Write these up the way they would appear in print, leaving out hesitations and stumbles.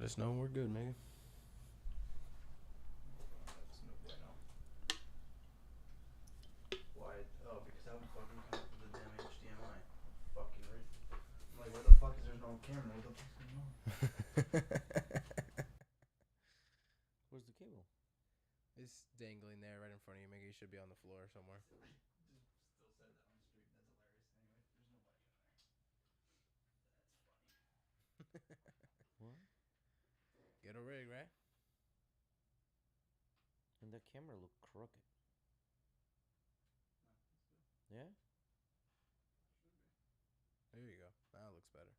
us know. We're good, Megan. That's no bueno. Why? Oh, because I would fucking connect to the damn HDMI. Fucking right. I'm like, where the fuck is there no camera? What the fuck's going on? Where's the cable? It's dangling there right in front of you, Megan. You should be on the floor somewhere. Still said that on stream. That's hilarious. Anyway, there's nobody in there. That's funny. What? GhettoRig, right? And the camera looked crooked. Yeah? There you go. That looks better.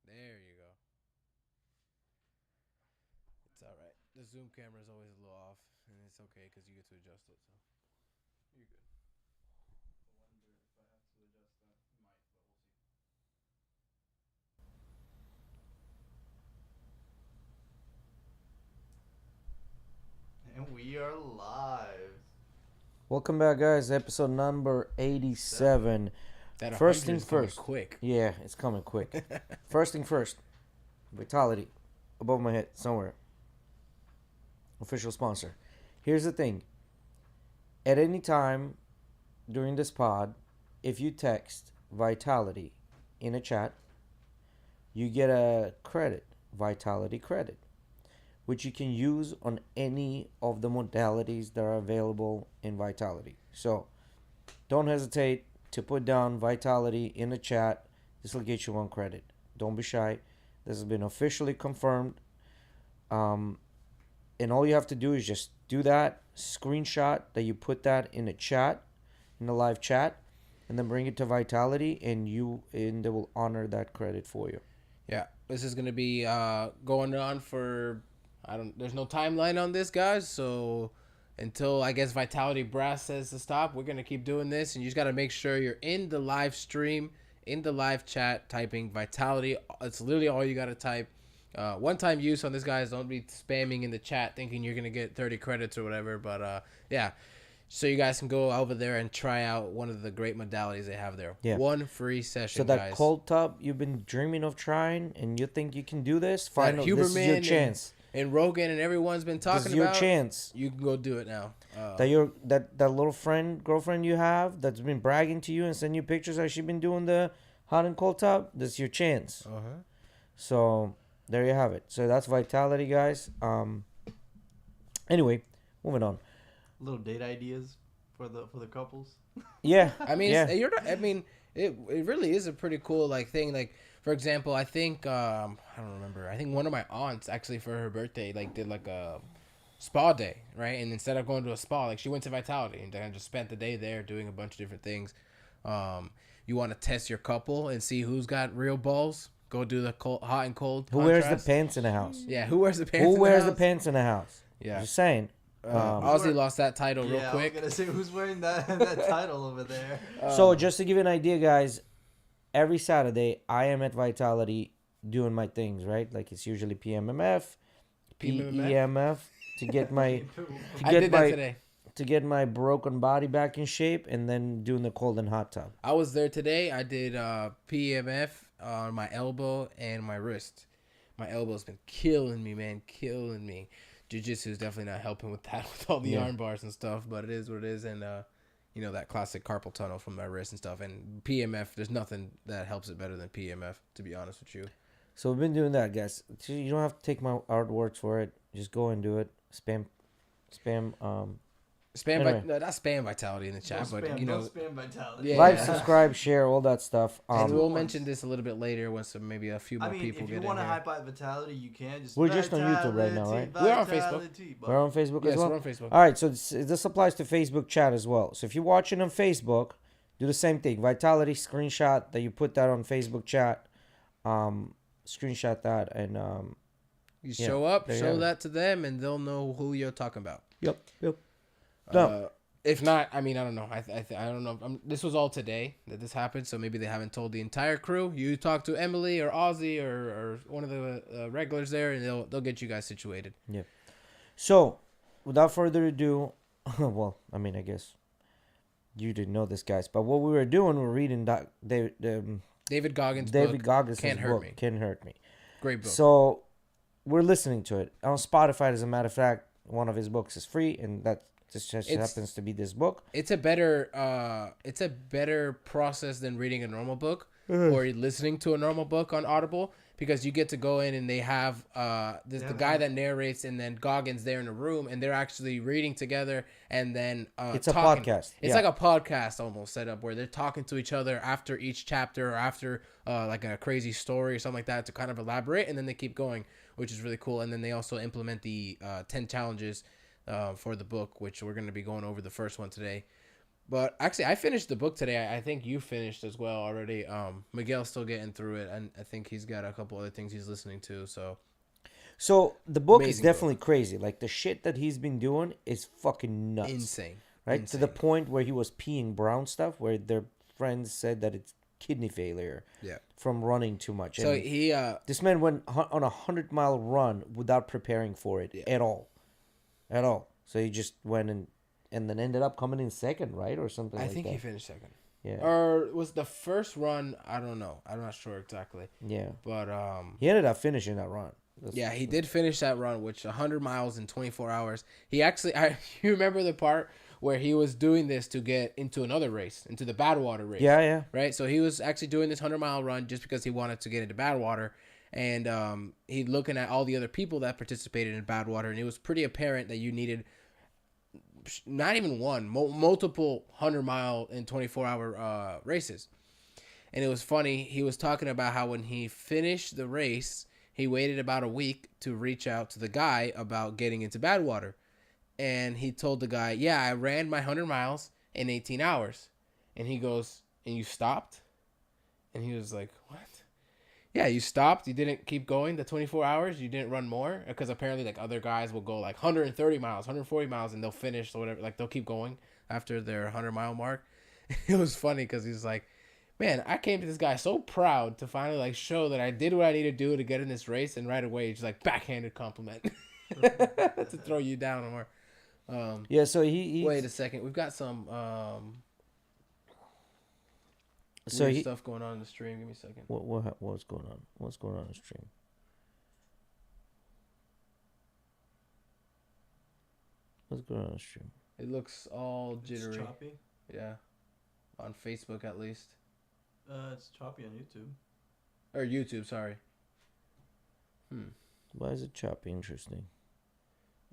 There you go. It's all right. The zoom camera is always a little off, and it's okay because you get to adjust it. So you're good. I wonder if I have to adjust that. Might, but we'll see. And we are live. Welcome back, guys. Episode number 87. That First 100 thing is coming first. quick. Yeah, it's coming quick. First thing first. Vitality. Above my head, somewhere. Official sponsor. Here's the thing. At any time during this pod, if you text Vitality in a chat, you get a credit, Vitality credit, which you can use on any of the modalities that are available in Vitality. So don't hesitate to put down Vitality in the chat. This will get you one credit. Don't be shy. This has been officially confirmed. And all you have to do is just do that, screenshot that you put that in a chat, in the live chat, and then bring it to Vitality, and they will honor that credit for you. Yeah, this is gonna be going on for there's no timeline on this, guys. So until I guess Vitality Brass says to stop, we're gonna keep doing this, and you just gotta make sure you're in the live stream, in the live chat, typing Vitality. It's literally all you gotta type. One-time use on this, guys. Don't be spamming in the chat thinking you're gonna get 30 credits or whatever. But yeah, so you guys can go over there and try out one of the great modalities they have there. Yeah. One free session. So that guys. cold tub you've been dreaming of trying, and you think you can do this, That this is your Huberman chance. and Rogan and everyone's been talking This is your about. chance. You can go do it now. That little girlfriend you have that's been bragging to you and sending you pictures how she been doing the hot and cold tub. This is your chance. So there you have it. So that's Vitality, guys. Anyway, moving on. Little date ideas for the couples. Yeah, I mean, yeah. it really is a pretty cool thing. Like, for example, I think I don't remember. I think one of my aunts actually for her birthday did a spa day, right? And instead of going to a spa, she went to Vitality and then just spent the day there doing a bunch of different things. You want to test your couple and see who's got real balls? Go do the hot and cold. Who wears the pants in the house? Yeah, who wears the pants? Who wears the pants in the house? Yeah, Just saying. Ozzy lost that title real quick. I was gonna say who's wearing that title over there. So just to give you an idea, guys, every Saturday I am at Vitality doing my things, right? Like it's usually PEMF to get my I did that today. To get my broken body back in shape, and then doing the cold and hot tub. I was there today. I did PEMF on my elbow and my wrist. My elbow's been killing me, man, killing me. Jiu-jitsu is definitely not helping with that, with all the arm bars and stuff, but it is what it is. And that classic carpal tunnel from my wrist and stuff. And PEMF, there's nothing that helps it better than PEMF, to be honest with you. So we've been doing that, guys. You don't have to take my words for it. Just go and do it. Spam anyway. Not spam Vitality in the chat, but don't spam Vitality. Yeah. Like, subscribe, share, all that stuff. And we'll mention this a little bit later once maybe a few more people get in here. If you want to hype out Vitality, you can. We're just on YouTube right now, right? We're on Facebook. We're on Facebook as well? We're on Facebook. All right, so this applies to Facebook chat as well. So if you're watching on Facebook, do the same thing. Vitality screenshot that you put that on Facebook chat. Screenshot that and you show up, show that to them, and they'll know who you're talking about. Yep. No. If not, I mean, I don't know. I don't know. This was all today that this happened, so maybe they haven't told the entire crew. You talk to Emily or Ozzy or one of the regulars there, and they'll get you guys situated. Yeah. So, without further ado, well, I mean, I guess you didn't know this, guys, but what we were doing, we're reading David Goggins' David book, Goggins' Can't Hurt book, Me. Can't Hurt Me. Great book. So we're listening to it on Spotify. As a matter of fact, one of his books is free, and that just happens to be this book. It's a better process than reading a normal book or listening to a normal book on Audible, because you get to go in and they have the guy that narrates, and then Goggins there in the room, and they're actually reading together, and then It's talking. a podcast. It's like a podcast almost set up where they're talking to each other after each chapter or after like a crazy story or something like that to kind of elaborate, and then they keep going, which is really cool. And then they also implement the 10 challenges for the book, which we're going to be going over the first one today. But actually, I finished the book today. I think you finished as well already. Miguel's still getting through it, and I think he's got a couple other things he's listening to. So the book is Amazing definitely crazy. Like the shit that he's been doing is fucking nuts. Insane. Right? Insane. To the point where he was peeing brown stuff, where their friends said that it's kidney failure from running too much. So and he this man went on a 100-mile run without preparing for it at all. So he just went and then ended up coming in second, right? Or something like that. I think he finished second. Yeah. Or was the first run, I don't know. I'm not sure exactly. Yeah. But he ended up finishing that run. He did finish that run, which 100 miles in 24 hours. He actually, you remember the part where he was doing this to get into another race, into the Badwater race. Yeah. Right? So he was actually doing this 100-mile run just because he wanted to get into Badwater. And he looking at all the other people that participated in Badwater, and it was pretty apparent that you needed not even one, multiple 100-mile and 24-hour races. And it was funny. He was talking about how when he finished the race, he waited about a week to reach out to the guy about getting into Badwater. And he told the guy, yeah, I ran my 100 miles in 18 hours. And he goes, and you stopped? And he was like, what? Yeah, you stopped. You didn't keep going the 24 hours. You didn't run more, because apparently like other guys will go like 130 miles, 140 miles, and they'll finish or whatever. Like they'll keep going after their 100-mile mark. It was funny because he's like, man, I came to this guy so proud to finally like show that I did what I need to do to get in this race, and right away he's like backhanded compliment to throw you down more. So he wait a second. We've got some weird stuff going on in the stream. Give me a second. What's going on? What's going on in the stream? What's going on in the stream? It looks all jittery. It's choppy. Yeah, on Facebook at least. It's choppy on YouTube. Or YouTube, sorry. Why is it choppy? Interesting.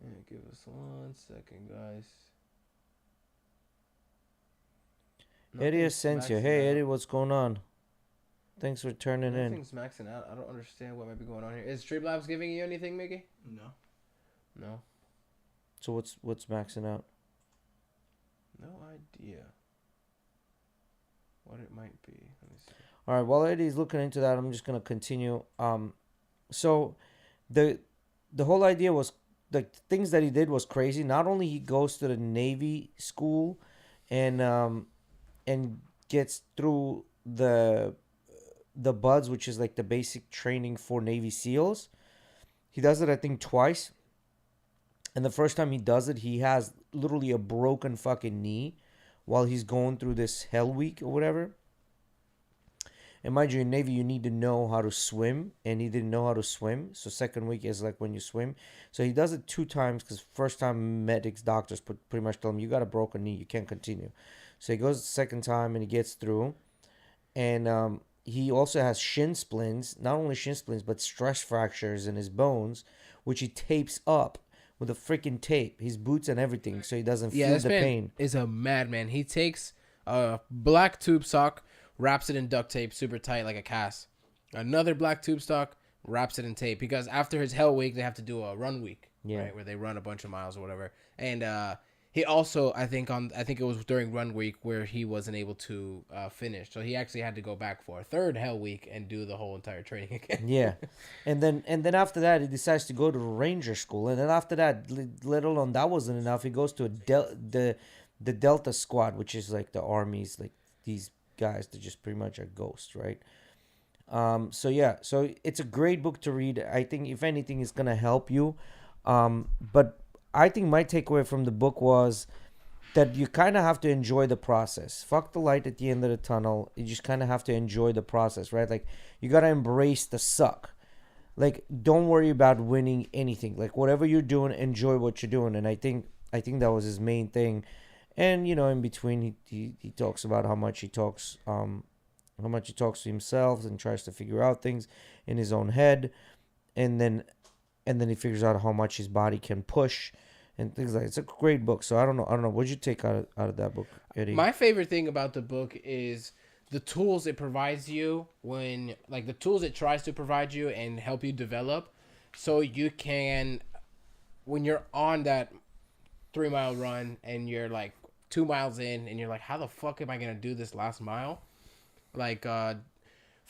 Yeah, give us 1 second, guys. Eddie Asensio. Hey, Eddie, what's going on? Thanks for turning in. Nothing's maxing out. I don't understand what might be going on here. Is Streamlabs giving you anything, Mickey? No. So what's maxing out? No idea what it might be. Let me see. All right, while Eddie's looking into that, I'm just gonna continue. So the whole idea was the things that he did was crazy. Not only he goes to the Navy school and gets through the BUDS, which is like the basic training for Navy SEALs. He does it, I think, twice. And the first time he does it, he has literally a broken fucking knee while he's going through this hell week or whatever. And mind you, in Navy, you need to know how to swim. And he didn't know how to swim. So second week is like when you swim. So he does it 2 times because first time medics, doctors pretty much tell him, you got a broken knee. You can't continue. So he goes the second time and he gets through. And he also has shin splints. Not only shin splints, but stress fractures in his bones, which he tapes up with a freaking tape. His boots and everything, so he doesn't feel the pain. Is a madman. He takes a black tube sock, wraps it in duct tape super tight like a cast. Another black tube sock, wraps it in tape, because after his hell week, they have to do a run week, right, where they run a bunch of miles or whatever. And he also, I think it was during run week where he wasn't able to finish, so he actually had to go back for a third hell week and do the whole entire training again. Yeah, and then after that, he decides to go to Ranger School, and then after that, let alone that wasn't enough, he goes to the Delta Squad, which is like the armies, like these guys that just pretty much are ghosts, right? So it's a great book to read. I think if anything, it's gonna help you. But I think my takeaway from the book was that you kind of have to enjoy the process. Fuck the light at the end of the tunnel. You just kind of have to enjoy the process, right? Like, you got to embrace the suck. Like, don't worry about winning anything. Like, whatever you're doing, enjoy what you're doing. And I think that was his main thing. And, in between, he talks about how much he talks to himself and tries to figure out things in his own head. And then he figures out how much his body can push and things like that. It's a great book. So I don't know. What'd you take out of that book, Eddie? My favorite thing about the book is the tools it provides you the tools it tries to provide you and help you develop, so you can, when you're on that 3 mile run and you're like 2 miles in and you're like, how the fuck am I gonna do this last mile? Like, for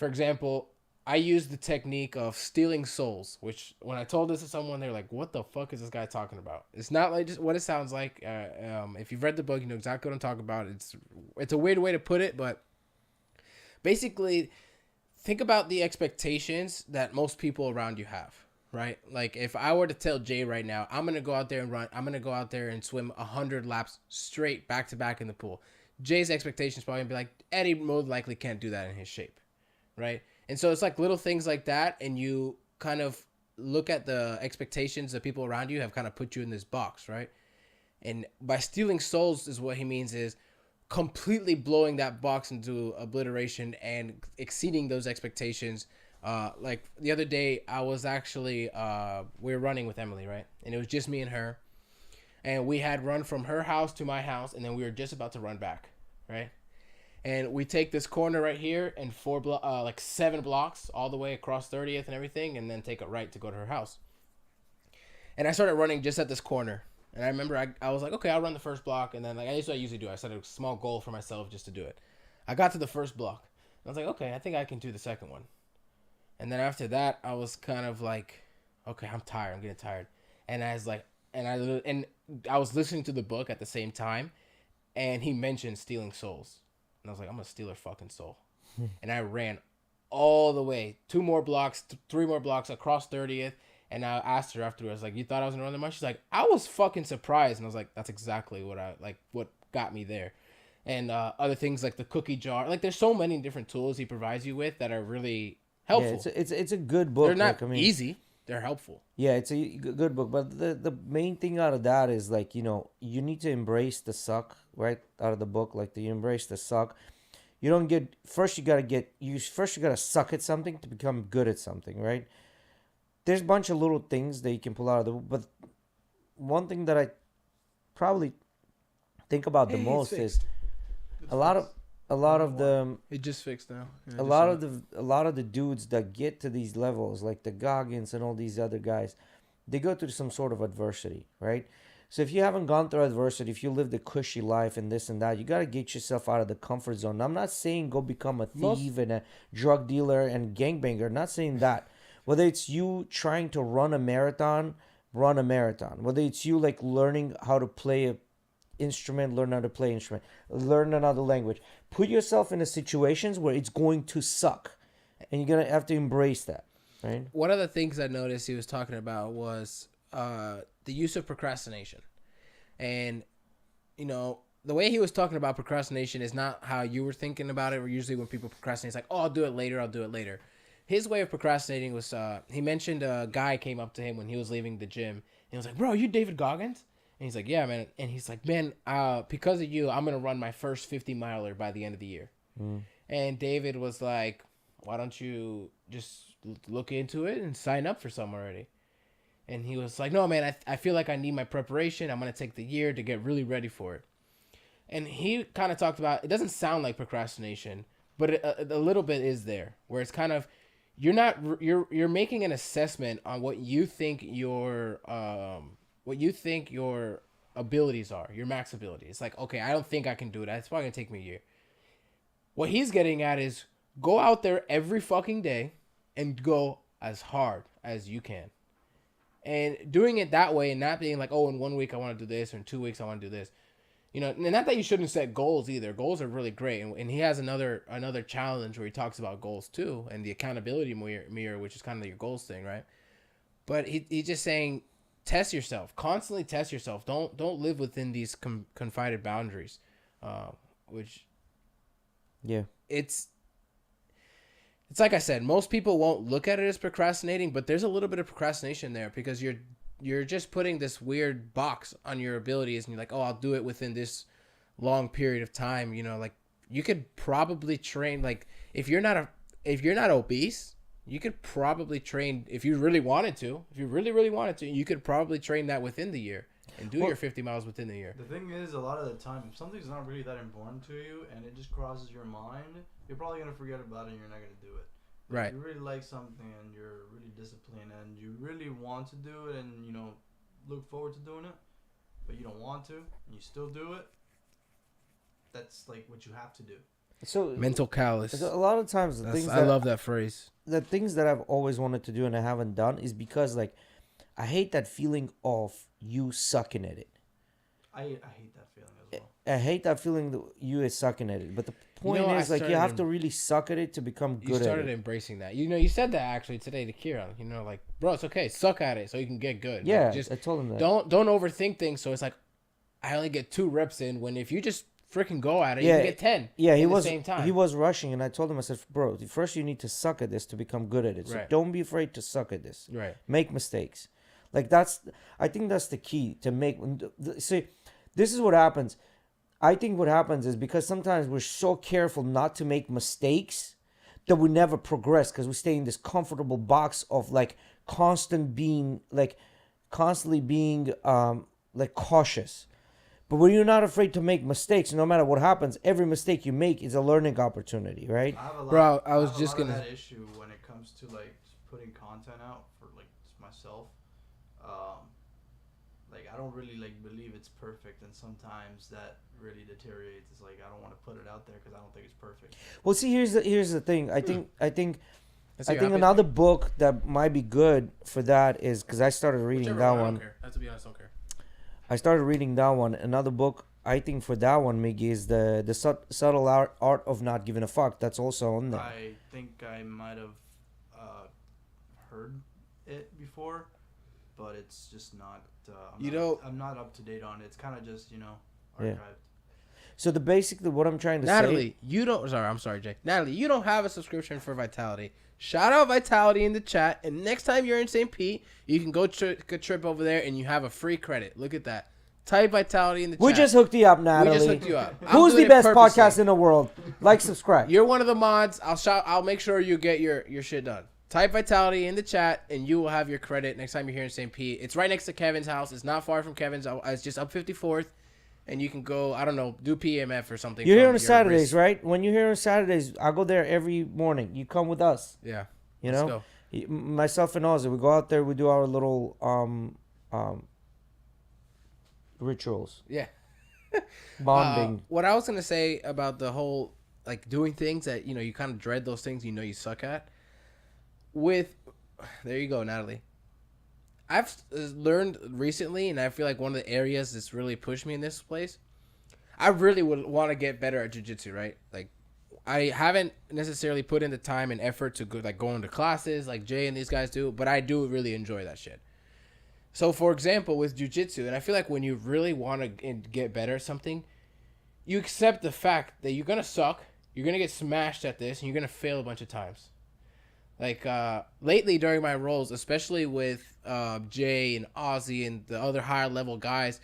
example, I use the technique of stealing souls, which when I told this to someone, they're like, what the fuck is this guy talking about? It's not like just what it sounds like. If you've read the book, you know exactly what I'm talking about. It's a weird way to put it, but basically, think about the expectations that most people around you have, right? Like, if I were to tell Jay right now, I'm going to go out there and run, I'm going to go out there and swim 100 laps straight back to back in the pool. Jay's expectations probably be like, Eddie most likely can't do that in his shape, right? And so it's like little things like that, and you kind of look at the expectations that people around you have kind of put you in this box, right? And by stealing souls is what he means is completely blowing that box into obliteration and exceeding those expectations. Like the other day, I was actually, we were running with Emily, right? And it was just me and her. And we had run from her house to my house, and then we were just about to run back, right? And we take this corner right here and 7 blocks all the way across 30th and everything, and then take a right to go to her house. And I started running just at this corner. And I remember I was like, okay, I'll run the first block. And then like that's what I usually do. I set a small goal for myself just to do it. I got to the first block. And I was like, okay, I think I can do the second one. And then after that, I was kind of like, okay, I'm tired. I'm getting tired. And I was like, and I was listening to the book at the same time. And he mentioned stealing souls. And I was like, I'm going to steal her fucking soul. And I ran all the way, 2 more blocks, 3 more blocks across 30th. And I asked her afterwards, like, you thought I was going to run that much? She's like, I was fucking surprised. And I was like, that's exactly what got me there. And other things like the cookie jar. Like, there's so many different tools he provides you with that are really helpful. Yeah, it's a good book. They're not easy. They're helpful. Yeah, it's a good book. But the main thing out of that is, like, you need to embrace the suck, right? Out of the book, like, you embrace the suck. You don't get, first you got to suck at something to become good at something, right? There's a bunch of little things that you can pull out of the book, but one thing that I probably think about the most is a lot of the it just fixed now. Yeah, a lot of the dudes that get to these levels, like the Goggins and all these other guys, they go through some sort of adversity, right? So if you haven't gone through adversity, if you lived a cushy life and this and that, you got to get yourself out of the comfort zone. I'm not saying go become a thief and a drug dealer and gangbanger. I'm not saying that. Whether it's you trying to run a marathon, run a marathon. Whether it's you like learning how to play an instrument, learn how to play an instrument, learn another language. Put yourself in situations where it's going to suck, and you're gonna have to embrace that, right? One of the things I noticed he was talking about was the use of procrastination, and the way he was talking about procrastination is not how you were thinking about it. Or usually when people procrastinate, it's like, oh, I'll do it later. His way of procrastinating was, he mentioned a guy came up to him when he was leaving the gym. And he was like, bro, are you David Goggins? And he's like, yeah, man. And he's like, man, because of you, I'm going to run my first 50-miler by the end of the year. And David was like, why don't you just look into it and sign up for some already? And he was like, no, man, I feel like I need my preparation. I'm going to take the year to get really ready for it. And he kind of talked about, it doesn't sound like procrastination, but a little bit is there, where it's kind of, you're making an assessment on what you think your abilities are, your max ability. It's like, okay, I don't think I can do it. It's probably gonna take me a year. What he's getting at is go out there every fucking day and go as hard as you can. And doing it that way and not being like, oh, in 1 week I want to do this, or in 2 weeks I want to do this. And not that you shouldn't set goals either. Goals are really great. And he has another challenge where he talks about goals too, and the accountability mirror, which is kind of your goals thing, right? But he's just saying, test yourself. Constantly test yourself. Don't live within these confided boundaries, which Yeah. it's like I said, most people won't look at it as procrastinating, but there's a little bit of procrastination there because you're just putting this weird box on your abilities, and you're like, oh, I'll do it within this long period of time. You know, like you could probably train, like if you're not obese, you could probably train if you really wanted to. If you really wanted to, you could probably train that within the year and do your 50 miles within the year. The thing is, a lot of the time, if something's not really that important to you and it just crosses your mind, you're probably gonna forget about it and you're not gonna do it. Right. If you really like something and you're really disciplined and you really want to do it and, you know, look forward to doing it, but you don't want to and you still do it, that's like what you have to do. So Mental callous. a lot of times I love that phrase. The things that I've always wanted to do and I haven't done is because like I hate that feeling of you sucking at it. I hate that feeling as well. I hate that feeling that you is sucking at it. But the point is like you have to really suck at it to become good at it. You started embracing that. You know, you said that actually today to Kieran. You know, like, bro, it's okay. Suck at it so you can get good. Yeah, like, just I told him that. Don't overthink things. So it's like I only get 2 reps in when if you just freaking go at it, you can get 10. Yeah, at the same time. He was rushing, and I told him, I said, bro, first you need to suck at this to become good at it. So don't be afraid to suck at this. Right. Make mistakes. Like I think that's the key to make. See, this is what happens. I think what happens is because sometimes we're so careful not to make mistakes that we never progress because we stay in this comfortable box of like constantly being like cautious. But when you're not afraid to make mistakes, no matter what happens, every mistake you make is a learning opportunity, right? I was just gonna. That issue when it comes to like putting content out for like myself. Like I don't really like believe it's perfect, and sometimes that really deteriorates. It's like I don't want to put it out there because I don't think it's perfect. Well, see, here's the thing. I think another book that might be good for that is because I started reading that one. I don't care. To be honest, I don't care. I started reading that one. Another book I think for that one, Miggy, is the subtle art of not giving a fuck. That's also on there. I think I might have heard it before, but it's just not. I'm not up to date on it. It's kind of just archived. Yeah. So basically what I'm trying to say. Natalie, I'm sorry, Jay. Natalie, you don't have a subscription for Vitality. Shout out Vitality in the chat, and next time you're in St. Pete, you can go take a trip over there, and you have a free credit. Look at that. Type Vitality in the chat. We just hooked you up, Natalie. We just hooked you up. Who's the best podcast in the world? Like, subscribe. You're one of the mods. I'll make sure you get your shit done. Type Vitality in the chat, and you will have your credit next time you're here in St. Pete. It's right next to Kevin's house. It's not far from Kevin's. It's just up 54th, and you can go, I don't know, do PMF or something. You're here on Saturdays, right? When you're here on Saturdays, I go there every morning. You come with us. Yeah. Let's go. Myself and Ozzy, we go out there. We do our little rituals. Yeah. Bonding. What I was gonna say about the whole like doing things that you kind of dread those things you suck at. There you go, Natalie. I've learned recently, and I feel like one of the areas that's really pushed me in this place. I really would want to get better at jiu-jitsu, right? Like, I haven't necessarily put in the time and effort to go into classes like Jay and these guys do, but I do really enjoy that shit. So, for example, with jiu-jitsu, and I feel like when you really want to get better at something, you accept the fact that you're going to suck, you're going to get smashed at this, and you're going to fail a bunch of times. Like, lately during my roles, especially with Jay and Ozzy and the other higher level guys,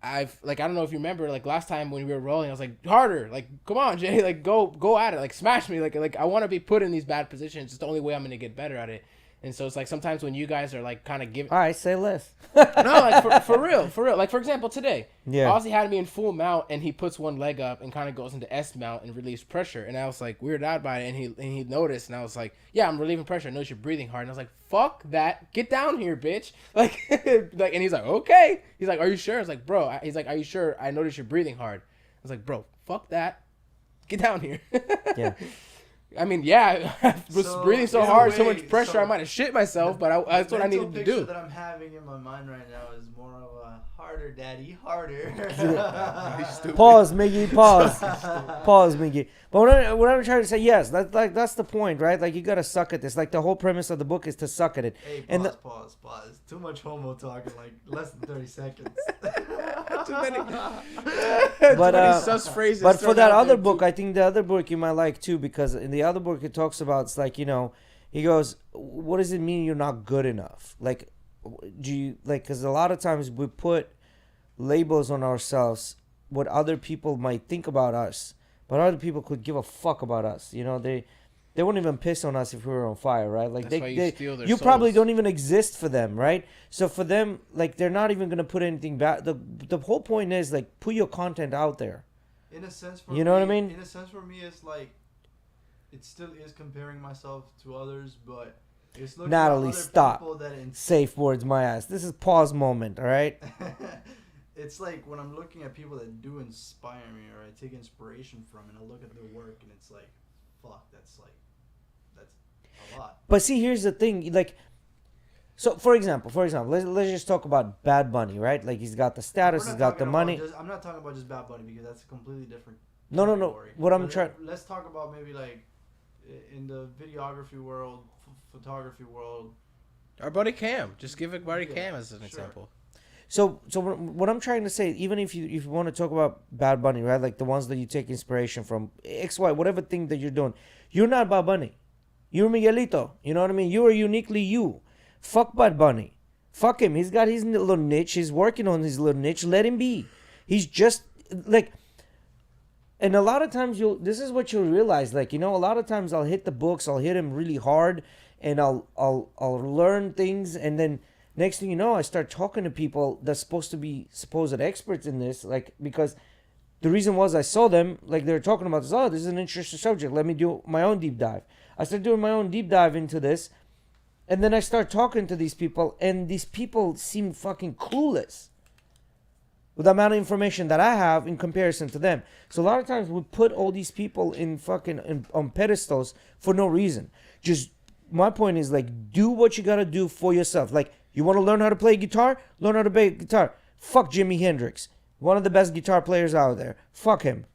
I don't know if you remember, like, last time when we were rolling, I was like, harder, like, come on, Jay, like, go at it, like, smash me, like, I want to be put in these bad positions. It's the only way I'm going to get better at it. And so it's like sometimes when you guys are like kind of giving. All right, say less. No, like for real. Like, for example, today, yeah, Ozzy had me in full mount, and he puts one leg up and kind of goes into S mount and relieves pressure. And I was like weirded out by it, and he noticed, and I was like, yeah, I'm relieving pressure. I notice you're breathing hard. And I was like, fuck that, get down here, bitch. Like, and he's like, okay. He's like, are you sure? I was like, bro. He's like, are you sure? I noticed you're breathing hard. I was like, bro, fuck that, get down here. Yeah. I mean, yeah, I was So, breathing so in a hard, so way, much pressure, so I might have shit myself, but that's what I mental needed to picture do. that I'm having in my mind right now is more of a harder, daddy, harder. You stupid. Pause, Miggy. Pause. Pause, Miggy. But what I'm trying to say, yes, that's the point, right? Like you gotta suck at this. Like the whole premise of the book is to suck at it. Hey, And pause. Too much homo talk in like less than 30 seconds. Too many, But, too many sus phrases. But for thrown that out other there, book, too. I think the other book you might like too, because in the other book it talks about, it's like, he goes, what does it mean you're not good enough? Like, do you, like, because a lot of times we put labels on ourselves, what other people might think about us, but other people could give a fuck about us. They wouldn't even piss on us if we were on fire, right? Like That's why you steal their you probably souls. don't even exist for them, right? So for them, like they're not even gonna put anything back. The whole point is like put your content out there. In a sense, for You know me, what I mean? In a sense, for me, it's like it still is comparing myself to others, but it's looking Natalie, at other stop. people that Safe words, my ass. This is pause moment, all right? It's like when I'm looking at people that do inspire me or I take inspiration from, and I look at their work, and it's like, fuck, that's a lot. But see, here's the thing, like, so for example, let's just talk about Bad Bunny, right? Like he's got the status, We're not he's got the talking money. about I'm not talking about just Bad Bunny because that's a completely different. No. category. What I'm But trying. Let's talk about maybe like in the videography world, photography world. Our buddy Cam. Just give it buddy Yeah, Cam as an sure. example. So what I'm trying to say, even if you want to talk about Bad Bunny, right? Like the ones that you take inspiration from, XY, whatever thing that you're doing, you're not Bad Bunny. You're Miguelito. You know what I mean? You are uniquely you. Fuck Bad Bunny. Fuck him. He's got his little niche. He's working on his little niche. Let him be. He's just like. And a lot of times this is what you'll realize. Like, a lot of times I'll hit the books. I'll hit him really hard, and I'll learn things, and then next thing you know, I start talking to people that's supposed to be supposed experts in this, like, because the reason was I saw them, like, they're talking about this. Oh, this is an interesting subject. Let me do my own deep dive. I started doing my own deep dive into this, and then I start talking to these people, and these people seem fucking clueless with the amount of information that I have in comparison to them. So a lot of times we put all these people on pedestals for no reason. Just, my point is, like, do what you gotta do for yourself. Like, you want to learn how to play guitar? Learn how to play guitar. Fuck Jimi Hendrix. One of the best guitar players out there. Fuck him.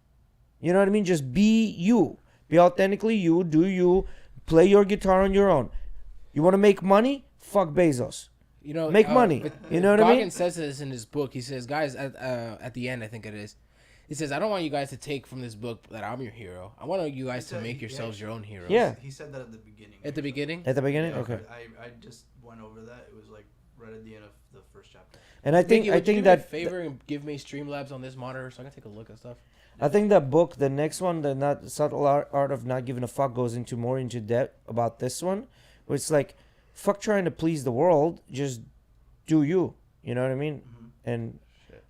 You know what I mean? Just be you. Be authentically you. Do you. Play your guitar on your own. You want to make money? Fuck Bezos. Make money. You know what I mean? Goggins says this in his book. He says, guys, at the end, I think it is. He says, I don't want you guys to take from this book that I'm your hero. I want you guys to make yourselves your own heroes. Yeah. He said that at the beginning. At the beginning? At the beginning? Yeah, Okay. I just went over that. It was like right at the end of the first chapter. And I think Mickey, would you do me that a favor and give me Streamlabs on this monitor so I can take a look at stuff. I think that book, the next one, the not subtle art of not giving a fuck, goes into more into depth about this one, where it's like, fuck trying to please the world, just do you. You know what I mean? Mm-hmm. And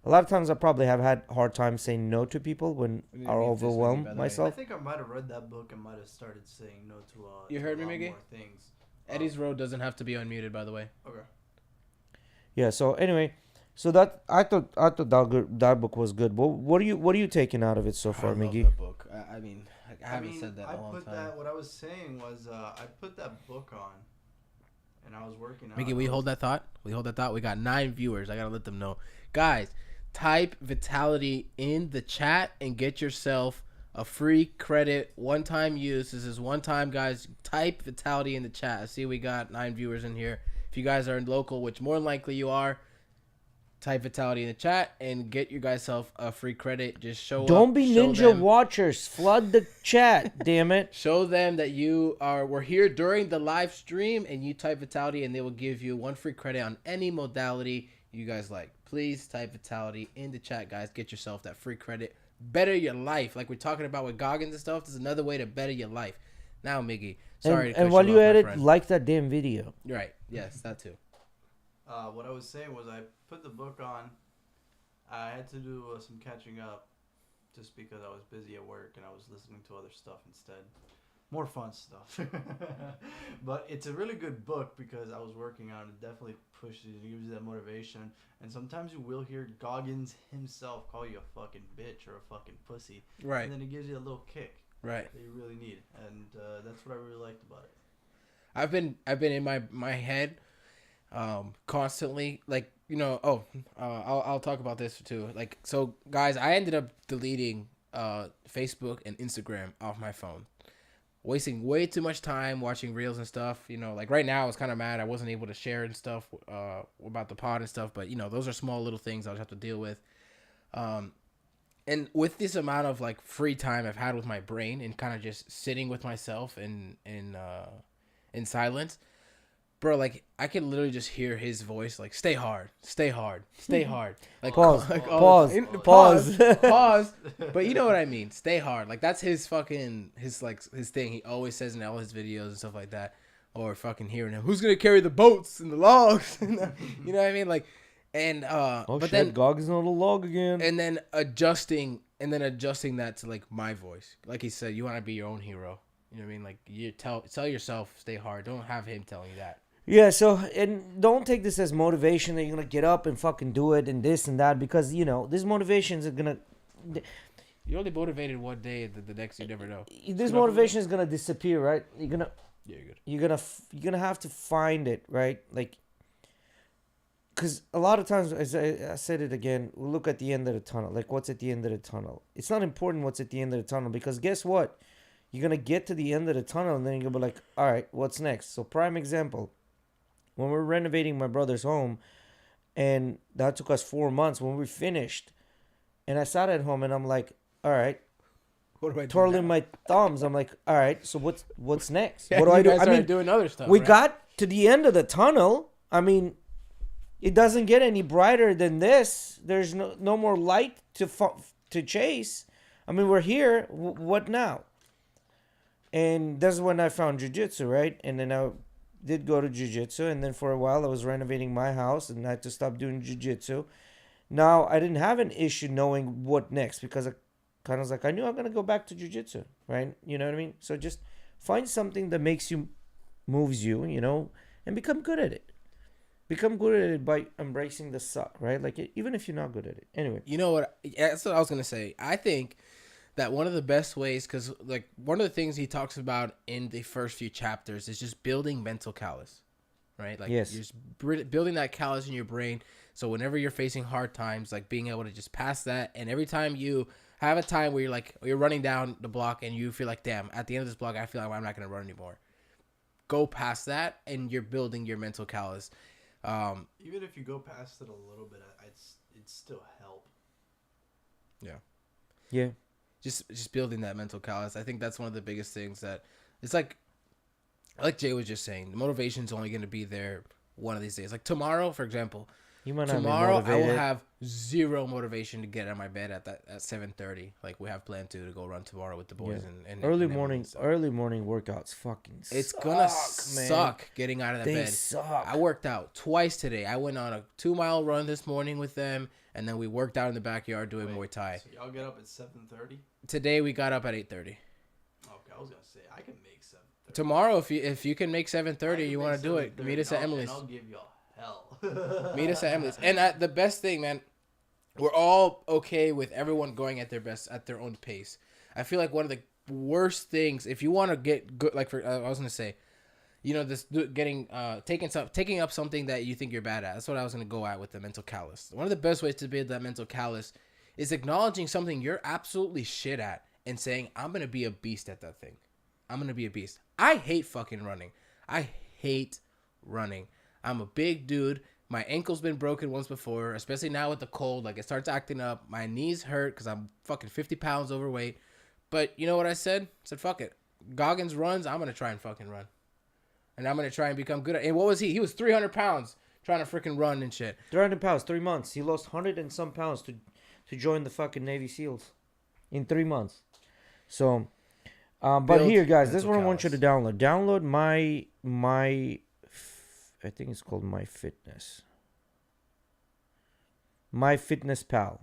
a lot of times I probably have had hard time saying no to people when We I need to meet this with you, overwhelm by the way. I myself. think I might have read that book and might have started saying no to You to heard a me, lot Miggy? more things. Eddie's Road doesn't have to be unmuted, by the way. Okay. Yeah. So anyway, so that I thought that book was good. What are you taking out of it so far, I love Miggy? that book. I mean, I haven't said that in a long time. What I was saying was, I put that book on, and I was working. Mickey, we hold that thought. We got 9 viewers. I gotta let them know, guys. Type Vitality in the chat and get yourself a free credit, one-time use. This is one time, guys. Type Vitality in the chat. I see we got 9 viewers in here. If you guys are local, which more than likely you are, type Vitality in the chat and get you guys self a free credit. Just show Don't up, be show ninja them. watchers. Flood the chat. Damn it. Show them that we're here during the live stream, and you type Vitality, and they will give you 1 free credit on any modality you guys like. Please type Vitality in the chat, guys. Get yourself that free credit. Better your life, like we're talking about with Goggins and stuff. There's another way to better your life. Now, Miggy, sorry. And while you edit, like that damn video. Right? Yes, that too. What I was saying was, I put the book on. I had to do some catching up, just because I was busy at work and I was listening to other stuff instead. More fun stuff. But it's a really good book because I was working on it. Definitely pushes you, gives you that motivation. And sometimes you will hear Goggins himself call you a fucking bitch or a fucking pussy. Right. And then it gives you a little kick. Right. that you really need, and that's what I really liked about it. I've been in my head constantly, like, I'll talk about this too. Like, so guys, I ended up deleting Facebook and Instagram off my phone, wasting way too much time watching reels and stuff. Like right now I was kind of mad I wasn't able to share and stuff about the pod and stuff, but those are small little things I'll just have to deal with. And with this amount of like free time I've had with my brain and kind of just sitting with myself in silence, bro, like I could literally just hear his voice, like, stay hard, stay hard, stay hard. Like, Pause, like, pause, pause, pause. pause. But you know what I mean? Stay hard. Like that's his fucking his thing. He always says in all his videos and stuff like that. Or fucking hearing him, who's gonna carry the boats and the logs? You know what I mean? Like, and Oh but shit, then Gog is on the log again. and then adjusting that to like my voice. Like he said, you want to be your own hero. You know what I mean? Like you tell yourself, stay hard. Don't have him telling you that. Yeah, so, and don't take this as motivation that you're going to get up and fucking do it and this and that, because, this motivations are going to, You're only motivated one day, the next you never know. this motivation is going to disappear, right? You're going to, Yeah, you're good. you're going to have to find it, right? Like, because a lot of times, as I said it again, we look at the end of the tunnel. Like, what's at the end of the tunnel? It's not important what's at the end of the tunnel, because guess what? You're going to get to the end of the tunnel, and then you're going to be like, all right, what's next? So, prime example. When we're renovating my brother's home, and that took us 4 months, when we finished, and I sat at home and I'm like, all right, What do I do twirling now? my thumbs. I'm like, all right, so what's next? Yeah, What do I you do? guys I started mean, doing other stuff. we right? got to the end of the tunnel. I mean, it doesn't get any brighter than this. There's no more light to chase. I mean, we're here. What now? And that's when I found jiu-jitsu, right? And then I did go to jiu-jitsu, and then for a while I was renovating my house and I had to stop doing jiu-jitsu. Now I didn't have an issue knowing what next, because I kind of was like, I knew I'm gonna go back to jiu-jitsu, right? You know what I mean? So just find something that moves you, and become good at it. Become good at it by embracing the suck, right? Like, even if you're not good at it. Anyway. You know what? That's what I was gonna say. I think that one of the best ways, because like one of the things he talks about in the first few chapters is just building mental callus, right? Like, yes. You're just building that callus in your brain, so whenever you're facing hard times, like being able to just pass that, and every time you have a time where you're running down the block and you feel like, damn, at the end of this block I feel like I'm not gonna run anymore. Go past that, and you're building your mental callus. Even if you go past it a little bit, it'd still help. Yeah. Just building that mental callus. I think that's one of the biggest things that it's like Jay was just saying, the motivation's only going to be there one of these days. Like tomorrow, for example, You might not tomorrow be I will motivated. have zero motivation to get out of my bed at 7:30. Like we have planned to go run tomorrow with the boys and early and morning so early morning workouts fucking it's suck, gonna man. suck getting out of the They bed. suck. I worked out twice today. I went on a 2-mile run this morning with them, and then we worked out in the backyard doing Muay Thai. So y'all get up at 7:30. Today we got up at 8:30. Okay, I was gonna say I can make 7:30. Tomorrow, if you can make 7:30, you want to do it. Meet us at Emily's. And I'll give y'all hell. Meet us at Emily's. And the best thing, man, we're all okay with everyone going at their best, at their own pace. I feel like one of the worst things, if you want to get good, like I was gonna say, taking up something that you think you're bad at. That's what I was gonna go at with the mental callus. One of the best ways to build that mental callus is acknowledging something you're absolutely shit at and saying, I'm gonna be a beast at that thing. I'm gonna be a beast. I hate fucking running. I hate running. I'm a big dude. My ankle's been broken once before, especially now with the cold. Like, it starts acting up. My knees hurt because I'm fucking 50 pounds overweight. But you know what I said? I said, fuck it. Goggins runs, I'm going to try and fucking run. And I'm going to try and become good at it. And what was he? He was 300 pounds trying to freaking run and shit. 300 pounds, 3 months. He lost 100 and some pounds to join the fucking Navy SEALs in 3 months. So, but Build here, guys, this is what I mental want you to callus. download. Download my I think it's called My Fitness. My Fitness Pal.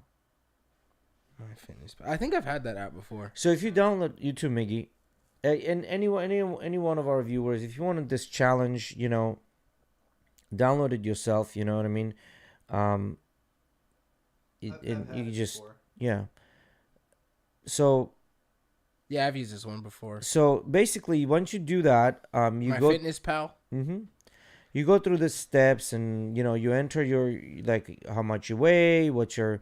My fitness. I think I've had that app before. So if you download, you too, Miggy, and any one of our viewers, if you wanted this challenge, download it yourself. You know what I mean? I've You had just before. yeah. So Yeah, I've used this one before. So basically, once you do that, you My go. Fitness Pal. Mm-hmm. You go through the steps, and you enter your, like, how much you weigh, what's your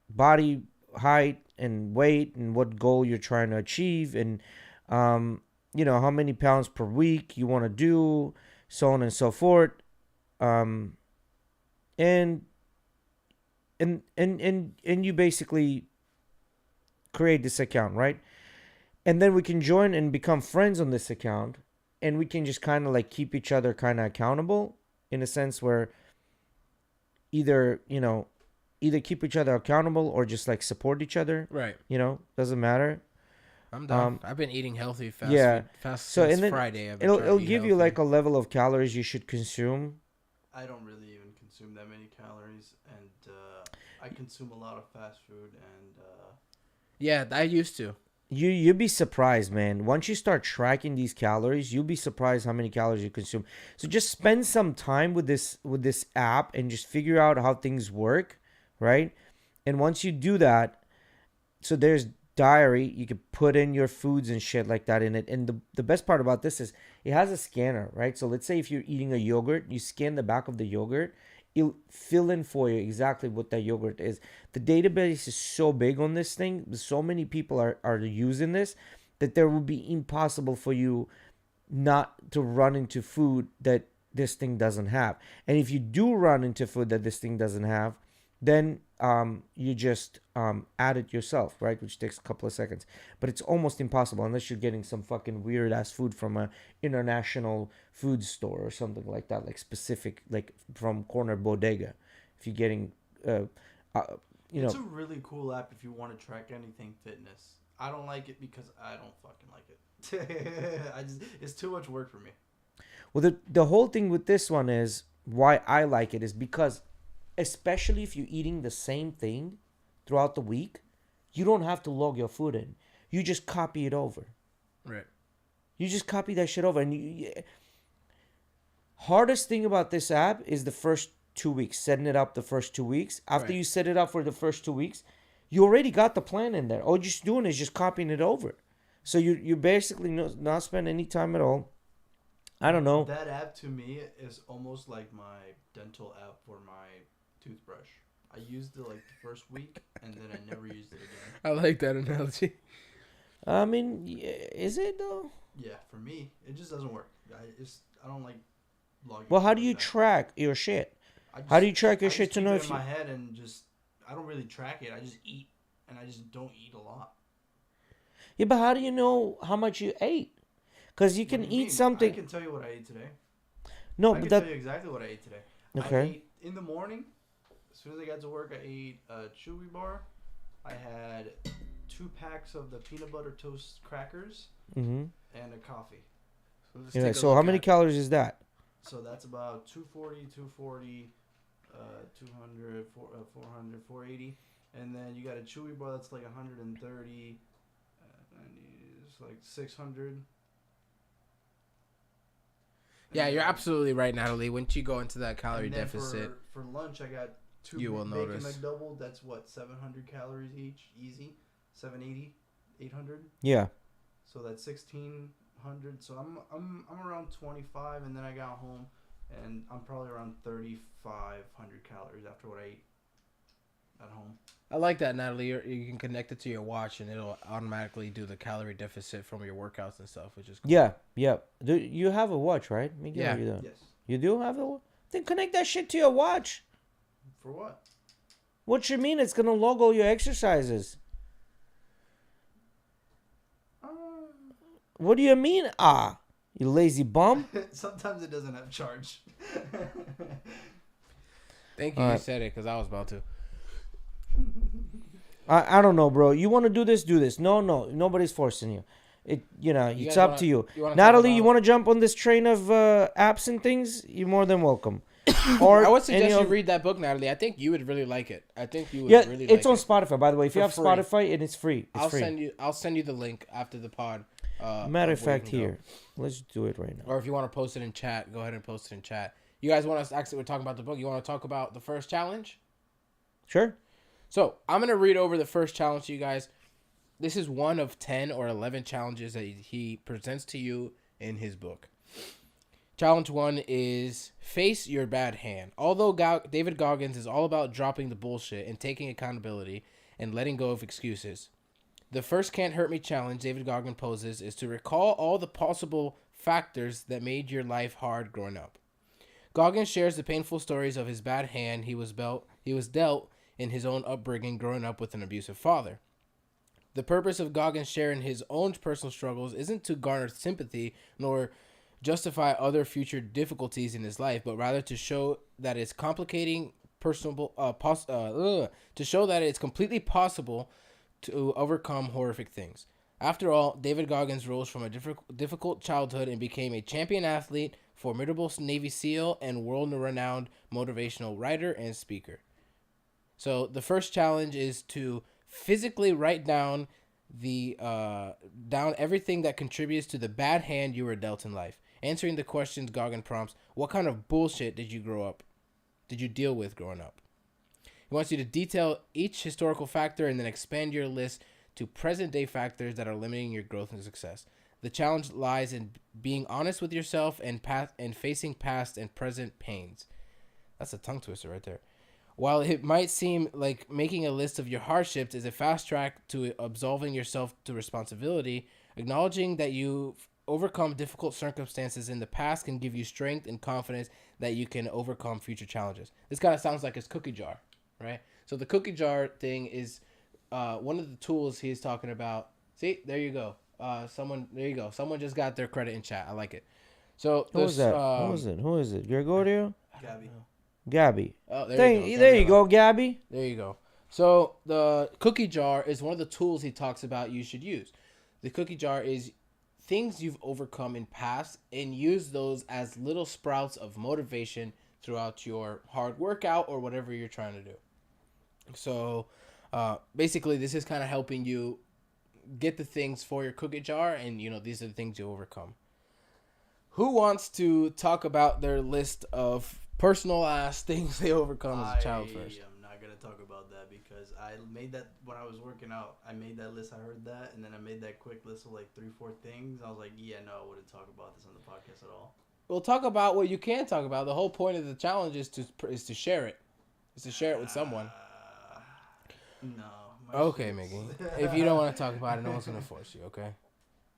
body height and weight, and what goal you're trying to achieve, and how many pounds per week you want to do, so on and so forth. Um, and and you basically create this account, right? And then we can join and become friends on this account, and we can just kind of like keep each other kind of accountable, in a sense where either either keep each other accountable or just like support each other. Right. Doesn't matter. I'm down. I've been eating healthy Yeah. fast So since and then Friday. I've been it'll trying it'll to eat give you healthy. like a level of calories you should consume. I don't really even consume that many calories, and I consume a lot of fast food, and Yeah, I used to. You'd be surprised, man. Once you start tracking these calories, you'll be surprised how many calories you consume. So just spend some time with this app and just figure out how things work, right? And once you do that, so there's diary, you can put in your foods and shit like that in it. And the best part about this is it has a scanner, right? So let's say if you're eating a yogurt, you scan the back of the yogurt, it'll fill in for you exactly what that yogurt is. The database is so big on this thing, so many people are using this, that there will be impossible for you not to run into food that this thing doesn't have. And if you do run into food that this thing doesn't have, then you just add it yourself, right? Which takes a couple of seconds. But it's almost impossible unless you're getting some fucking weird ass food from a international food store or something like that, like specific, like from Corner Bodega. If you're getting, it's a really cool app if you want to track anything fitness. I don't like it because I don't fucking like it. It's too much work for me. Well, the whole thing with this one is why I like it is because, especially if you're eating the same thing throughout the week, you don't have to log your food in. You just copy it over. Right. You just copy that shit over. And hardest thing about this app is the first 2 weeks, setting it up the first 2 weeks. After you set it up for the first 2 weeks, you already got the plan in there. All you're just doing is just copying it over. So you basically not spend any time at all. I don't know. That app to me is almost like my dental app for my toothbrush. I used it like the first week, and then I never used it again. I like that analogy. I mean, is it though? Yeah, for me, it just doesn't work. I don't like logging. Well, how do you track your shit? How do you track your shit to know if you? In my head, and I don't really track it. I just eat, and I just don't eat a lot. Yeah, but how do you know how much you ate? Because you can eat something. I can tell you what I ate today. No, I but can tell you exactly what I ate today. Okay. I ate in the morning. As soon as I got to work, I ate a Chewy bar. I had 2 packs of the peanut butter toast crackers and a coffee. So how many calories is that? So that's about 240, 200, 400, 480. And then you got a Chewy bar that's like 130. It's like 600. Yeah, you're absolutely right, Natalie. Once you go into that calorie and then deficit, for lunch, I got 2 you will bacon notice. McDouble. That's what, 700 calories each, easy, 780, 800. Yeah. So that's 1600. So I'm around 25, and then I got home, and I'm probably around 3,500 calories after what I ate at home. I like that, Natalie. You can connect it to your watch, and it'll automatically do the calorie deficit from your workouts and stuff, which is cool. Yeah. You have a watch, right, Miguel? Yeah. You do. Yes. You do have a watch? Then connect that shit to your watch. For what? What you mean? It's gonna log all your exercises. What do you mean? You lazy bum. Sometimes it doesn't have charge. Thank you. You said it because I was about to. I don't know, bro. You want to do this? Do this. No, nobody's forcing you. It's up to you. Natalie, you want to jump on this train of apps and things? You're more than welcome. Or I would suggest you read that book, Natalie. I think you would really like it. I think you would really like it. It's on Spotify, by the way. If you have Spotify, and it's free. I'll send you the link after the pod. Matter of fact, here, let's do it right now. Or if you want to post it in chat, go ahead and post it in chat. You guys want us? Actually, we're talking about the book. You want to talk about the first challenge? Sure. So I'm gonna read over the first challenge to you guys. This is one of 10 or 11 challenges that he presents to you in his book. Challenge 1 is face your bad hand. Although David Goggins is all about dropping the bullshit and taking accountability and letting go of excuses, the first can't hurt me challenge David Goggins poses is to recall all the possible factors that made your life hard growing up. Goggins shares the painful stories of his bad hand he was dealt in his own upbringing growing up with an abusive father. The purpose of Goggins sharing his own personal struggles isn't to garner sympathy nor justify other future difficulties in his life, but rather to show that it's to show that it's completely possible to overcome horrific things. After all, David Goggins rose from a difficult childhood and became a champion athlete, formidable Navy SEAL, and world-renowned motivational writer and speaker. So the first challenge is to physically write down down everything that contributes to the bad hand you were dealt in life. Answering the questions Goggins prompts: what kind of bullshit did you deal with growing up? He wants you to detail each historical factor and then expand your list to present-day factors that are limiting your growth and success. The challenge lies in being honest with yourself and facing past and present pains. That's a tongue twister right there. While it might seem like making a list of your hardships is a fast track to absolving yourself to responsibility, acknowledging that you've overcome difficult circumstances in the past can give you strength and confidence that you can overcome future challenges. This kind of sounds like his cookie jar, right? So the cookie jar thing is one of the tools he's talking about. See, there you go. Someone just got their credit in chat. I like it. So Who was that? Who is it? Gregorio? Gabby. Gabby. Oh, There you go, Gabby. There you go. So the cookie jar is one of the tools he talks about you should use. The cookie jar is things you've overcome in past and use those as little sprouts of motivation throughout your hard workout or whatever you're trying to do. So basically this is kind of helping you get the things for your cookie jar, and these are the things you overcome. Who wants to talk about their list of personal ass things they overcome as a child first? I'm not gonna talk about that because I made that when I was working out. I made that list. I heard that, and then I made that quick list of like 3-4 things. I was like, yeah, no, I wouldn't talk about this on the podcast at all. Well, talk about what you can talk about. The whole point of the challenge is to share it. Is to share it with someone. No. Okay, Mickey. If you don't want to talk about it, no one's gonna force you. Okay.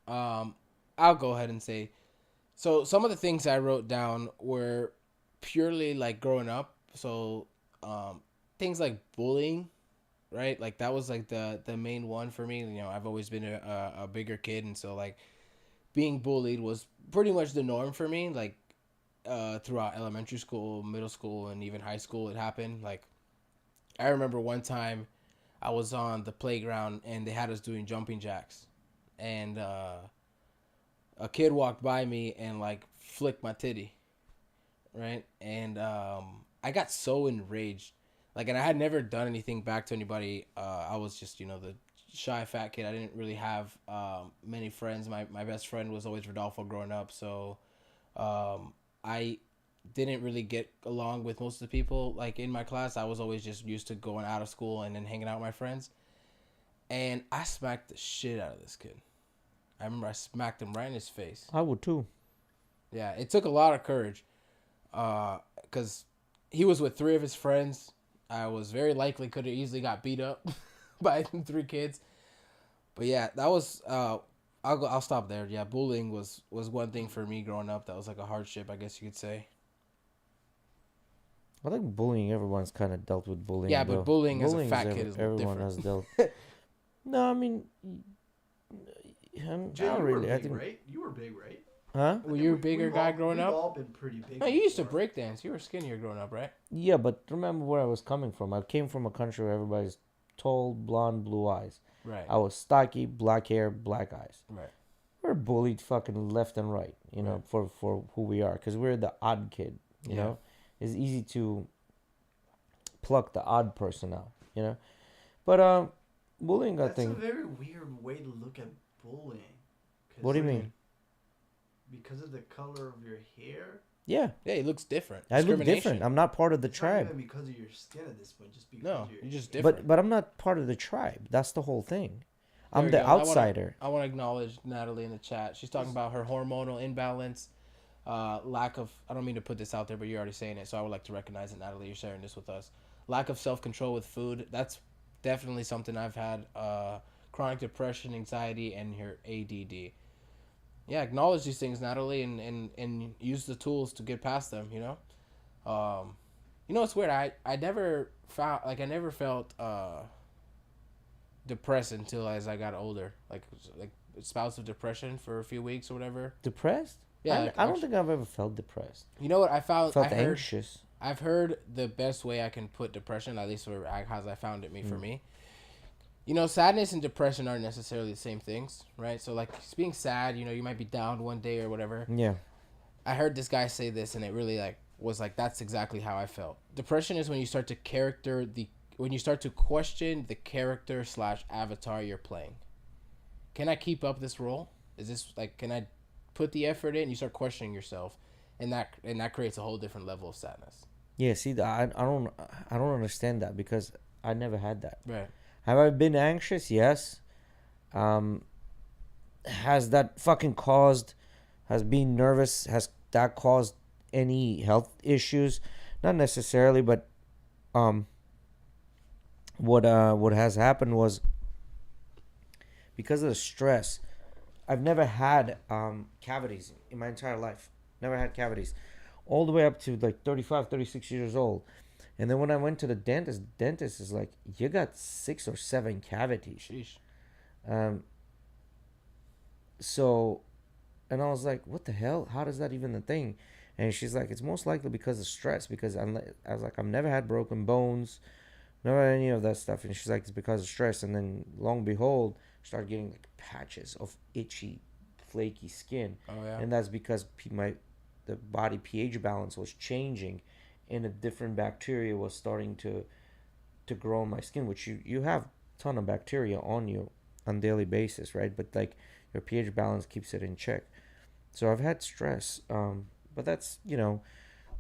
I'll go ahead and say. So some of the things I wrote down were purely like growing up. So things like bullying, right? Like that was like the main one for me. I've always been a bigger kid, and so like being bullied was pretty much the norm for me. Like throughout elementary school, middle school, and even high school, it happened. Like I remember one time I was on the playground and they had us doing jumping jacks, and a kid walked by me and like flicked my titty, right? And I got so enraged, like, and I had never done anything back to anybody. I was just the shy fat kid. I didn't really have many friends. My best friend was always Rodolfo growing up, so I didn't really get along with most of the people like in my class. I was always just used to going out of school and then hanging out with my friends, and I smacked the shit out of this kid. I remember I smacked him right in his face. I would too. Yeah, it took a lot of courage because he was with 3 of his friends. I was very likely could have easily got beat up by 3 kids. But yeah, that was I'll stop there. Yeah, bullying was one thing for me growing up. That was like a hardship, I guess you could say. I think bullying. Everyone's kind of dealt with bullying. Yeah, but though. bullying as a fat kid is everyone different. has dealt. No, I mean, Jay, not you really. were I big, think. right? You were big, right? Huh? Were you a bigger guy growing we've up? all been pretty big. No, you used to before. break dance. You were skinnier growing up, right? Yeah, but remember where I was coming from. I came from a country where everybody's tall, blonde, blue eyes. Right. I was stocky, black hair, black eyes. Right. We're bullied fucking left and right, Right. for who we are, because we're the odd kid. You Yeah. know, it's easy to pluck the odd person out. But bullying, I That's think. a very weird way to look at bullying. 'Cause, What do you like, mean? Because of the color of your hair, Yeah, Yeah, he looks different. I look Discrimination. different. I'm not part of the It's not tribe. even because of your skin at this point, just because No, you're you're just Asian. different. But I'm not part of the tribe. That's the whole thing. There I'm we the go. outsider. I want to acknowledge Natalie in the chat. She's talking about her hormonal imbalance, lack of. I don't mean to put this out there, but you're already saying it, so I would like to recognize it, Natalie. You're sharing this with us. Lack of self control with food. That's definitely something I've had. Chronic depression, anxiety, and your ADD. Yeah, acknowledge these things, Natalie, and use the tools to get past them. It's weird. I never found I never felt depressed until as I got older. Like spouts of depression for a few weeks or whatever. Depressed? Yeah, I don't think I've ever felt depressed. You know what I found? Felt anxious. I've heard the best way I can put depression, at least for as I found it for me. Sadness and depression aren't necessarily the same things, right? So like being sad, you might be down one day or whatever. Yeah. I heard this guy say this, and it really was that's exactly how I felt. Depression is when you start to question the character / avatar you're playing. Can I keep up this role? Is this can I put the effort in? You start questioning yourself, and that creates a whole different level of sadness. Yeah. See, I don't understand that because I never had that. Right. Have I been anxious? Yes. Has that fucking caused? Has being nervous? Has that caused any health issues? Not necessarily, but what has happened was because of the stress. I've never had cavities in my entire life. Never had cavities, all the way up to like 35, 36 years old. And then when I went to the dentist is like, you got 6 or 7 cavities. Sheesh. So, and I was like, what the hell? How does that even a thing? And she's like, it's most likely because of stress. Because I was like, I've never had broken bones, never had any of that stuff. And she's like, it's because of stress. And then, long and behold, I started getting like patches of itchy, flaky skin. Oh yeah. And that's because the body pH balance was changing, and a different bacteria was starting to grow in my skin, which you have a ton of bacteria on you on a daily basis, right? But like your pH balance keeps it in check. So I've had stress, but that's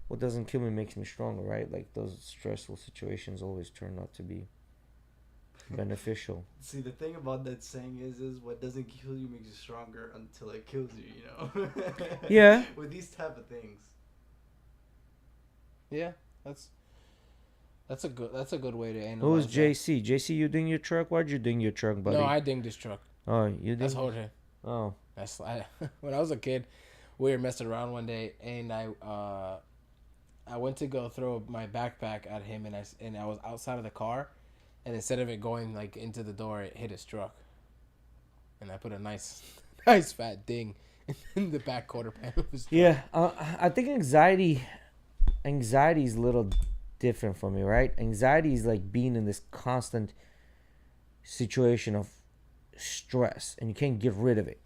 what doesn't kill me makes me stronger, right? Like those stressful situations always turn out to be beneficial. See, the thing about that saying is what doesn't kill you makes you stronger until it kills you. Yeah. With these type of things. Yeah, that's a good way to analyze. Who's that. JC? JC, you ding your truck? Why'd you ding your truck, buddy? No, I dinged this truck. Oh, you ding? That's Jorge. Oh. When I was a kid, we were messing around one day, and I went to go throw my backpack at him, and I was outside of the car, and instead of it going like into the door, it hit his truck, and I put a nice fat ding in the back quarter panel of his truck. Yeah, I think anxiety is a little different for me, right? Anxiety is like being in this constant situation of stress, and you can't get rid of it.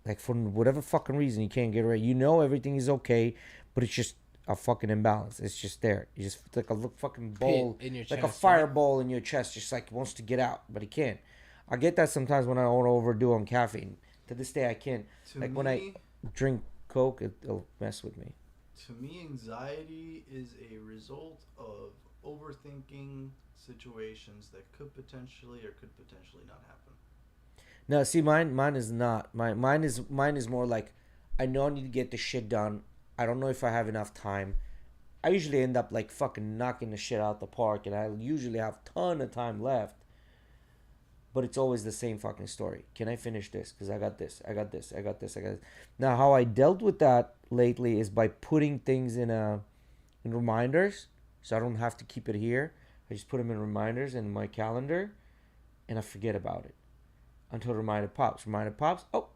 Like for whatever fucking reason, you can't get rid. Everything is okay, but it's just a fucking imbalance. It's just there. You just like a fucking bowl, in your like chest, a fireball in your chest, just like wants to get out, but it can't. I get that sometimes when I overdo on caffeine. To this day, I can't. When I drink Coke, it'll mess with me. To me, anxiety is a result of overthinking situations that could potentially not happen. No, see, mine is not. Mine is more like, I know I need to get the shit done. I don't know if I have enough time. I usually end up like fucking knocking the shit out the park, and I usually have a ton of time left. But it's always the same fucking story. Can I finish this? Because I got this. Now, how I dealt with that lately is by putting things in reminders, so I don't have to keep it here. I just put them in reminders in my calendar, and I forget about it until reminder pops. Reminder pops. Oh,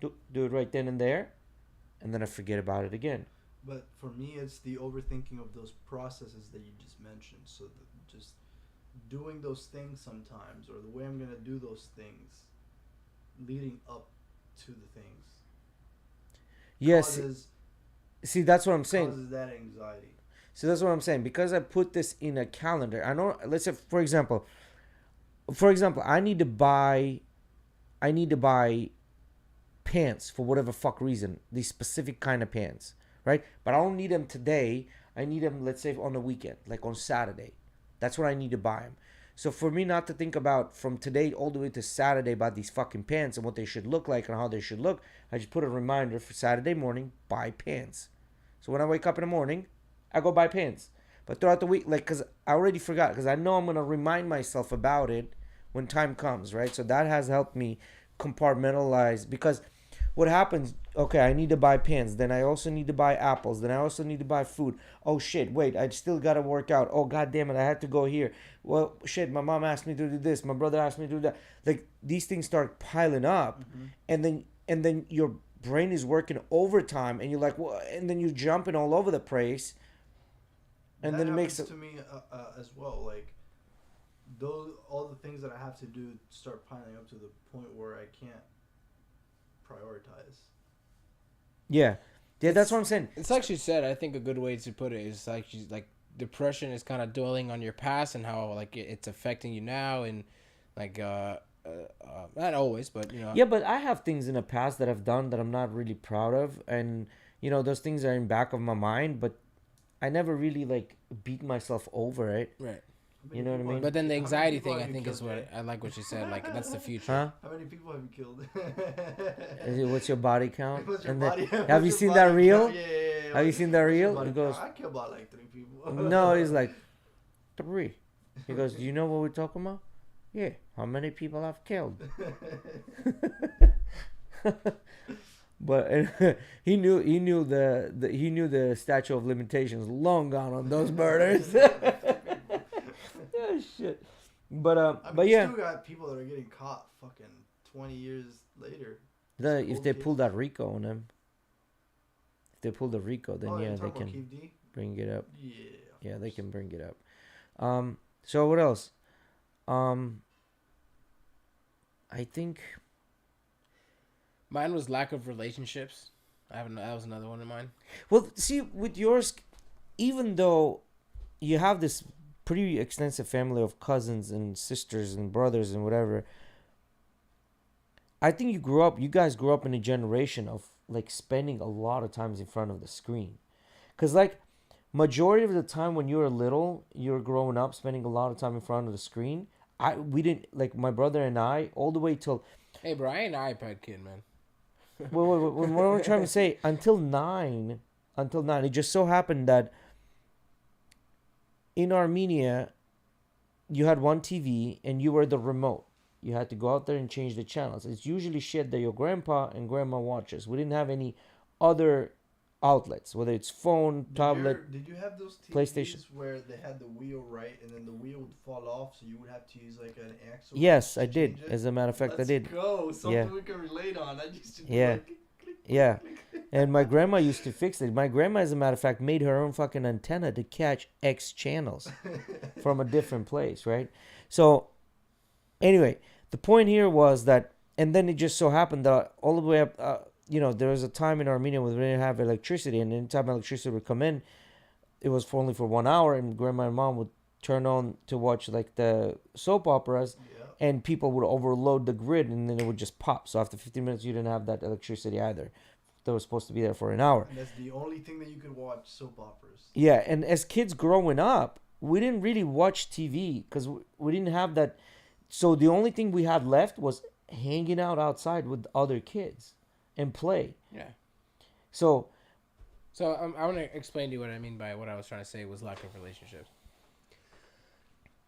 do it right then and there, and then I forget about it again. But for me, it's the overthinking of those processes that you just mentioned. So just doing those things sometimes, or the way I'm going to do those things leading up to the things. Yes. See, that's what I'm saying. Causes that anxiety. So that's what I'm saying. Because I put this in a calendar. I know, let's say, for example, I need to buy pants for whatever fuck reason. These specific kind of pants, right? But I don't need them today. I need them, let's say, on the weekend, like on Saturday. That's when I need to buy them. So for me not to think about from today all the way to Saturday about these fucking pants and what they should look like and how they should look, I just put a reminder for Saturday morning, buy pants. So when I wake up in the morning, I go buy pants. But throughout the week, like, because I already forgot, because I know I'm going to remind myself about it when time comes, right? So that has helped me compartmentalize, because what happens, okay, I need to buy pants, then I also need to buy apples, then I also need to buy food. Oh shit, wait, I still got to work out. Oh god damn it, I had to go here. Well, shit, my mom asked me to do this, my brother asked me to do that. Like, these things start piling up, and then your brain is working overtime, and you're like, well, and then you're jumping all over the place, and that then it makes happens to me as well. Like, those all the things that I have to do start piling up to the point where I can't prioritize. yeah, that's what I'm saying. It's like she said. I think a good way to put it is like she's like depression is kind of dwelling on your past and how like it's affecting you now, and like not always, but you know. Yeah, but I have things in the past that I've done that I'm not really proud of, and you know those things are in back of my mind, but I never really like beat myself over it. Right. You know what I mean? But then the How many anxiety people thing, have I you think, is killed, what Jay? I like what she said. Like that's the future. Huh? How many people have you killed? What's your body count? What's your And then- body? have what's you your seen body that reel? count? Yeah. Have you seen that What's your reel? body He goes, count? I kill about like 3 people. no, he's like 3. He goes, do you know what we're talking about? Yeah. How many people I've killed? But he knew the statute of limitations long gone on those murders. Oh, shit. But I mean, but you yeah, still got people that are getting caught fucking 20 years later. if they pull that RICO on them, if they pull the RICO, then yeah, you're they talking about can Keith D? bring it up. Yeah. Yeah, they can bring it up. So what else? I think Mine was lack of relationships. That was another one of mine. well, see with yours, even though you have this pretty extensive family of cousins and sisters and brothers and whatever, I think you guys grew up in a generation of like spending a lot of times in front of the screen. Cause like majority of the time when you were little, you were growing up spending a lot of time in front of the screen. We didn't, like my brother and I, all the way till Hey, bro, I ain't an iPad kid, man. what I'm trying to say, until 9, it just so happened that in Armenia, you had one TV and you were the remote. You had to go out there and change the channels. It's usually shit that your grandpa and grandma watches. We didn't have any other outlets, whether it's phone, tablet. Did you have those TVs PlayStation. where they had the wheel right and then the wheel would fall off, so you would have to use like an axle? Yes, to I did. change it? As a matter of fact, Let's I did. go. Something Yeah. we can relate on. I used to do Yeah. like, click, Yeah. click. And my grandma used to fix it. My grandma, as a matter of fact, made her own fucking antenna to catch X channels from a different place, right? So, anyway, the point here was that, and then it just so happened that all the way up, there was a time in Armenia where we didn't have electricity, and anytime electricity would come in, it was only for 1 hour, and grandma and mom would turn on to watch like the soap operas, Yeah. and people would overload the grid, and then it would just pop. So after 15 minutes, you didn't have that electricity either. That was supposed to be there for an hour. And that's the only thing that you could watch, soap operas. Yeah, and as kids growing up, we didn't really watch TV because we didn't have that. So the only thing we had left was hanging out outside with other kids and play. Yeah. So I want to explain to you what I mean by what I was trying to say was lack of relationships.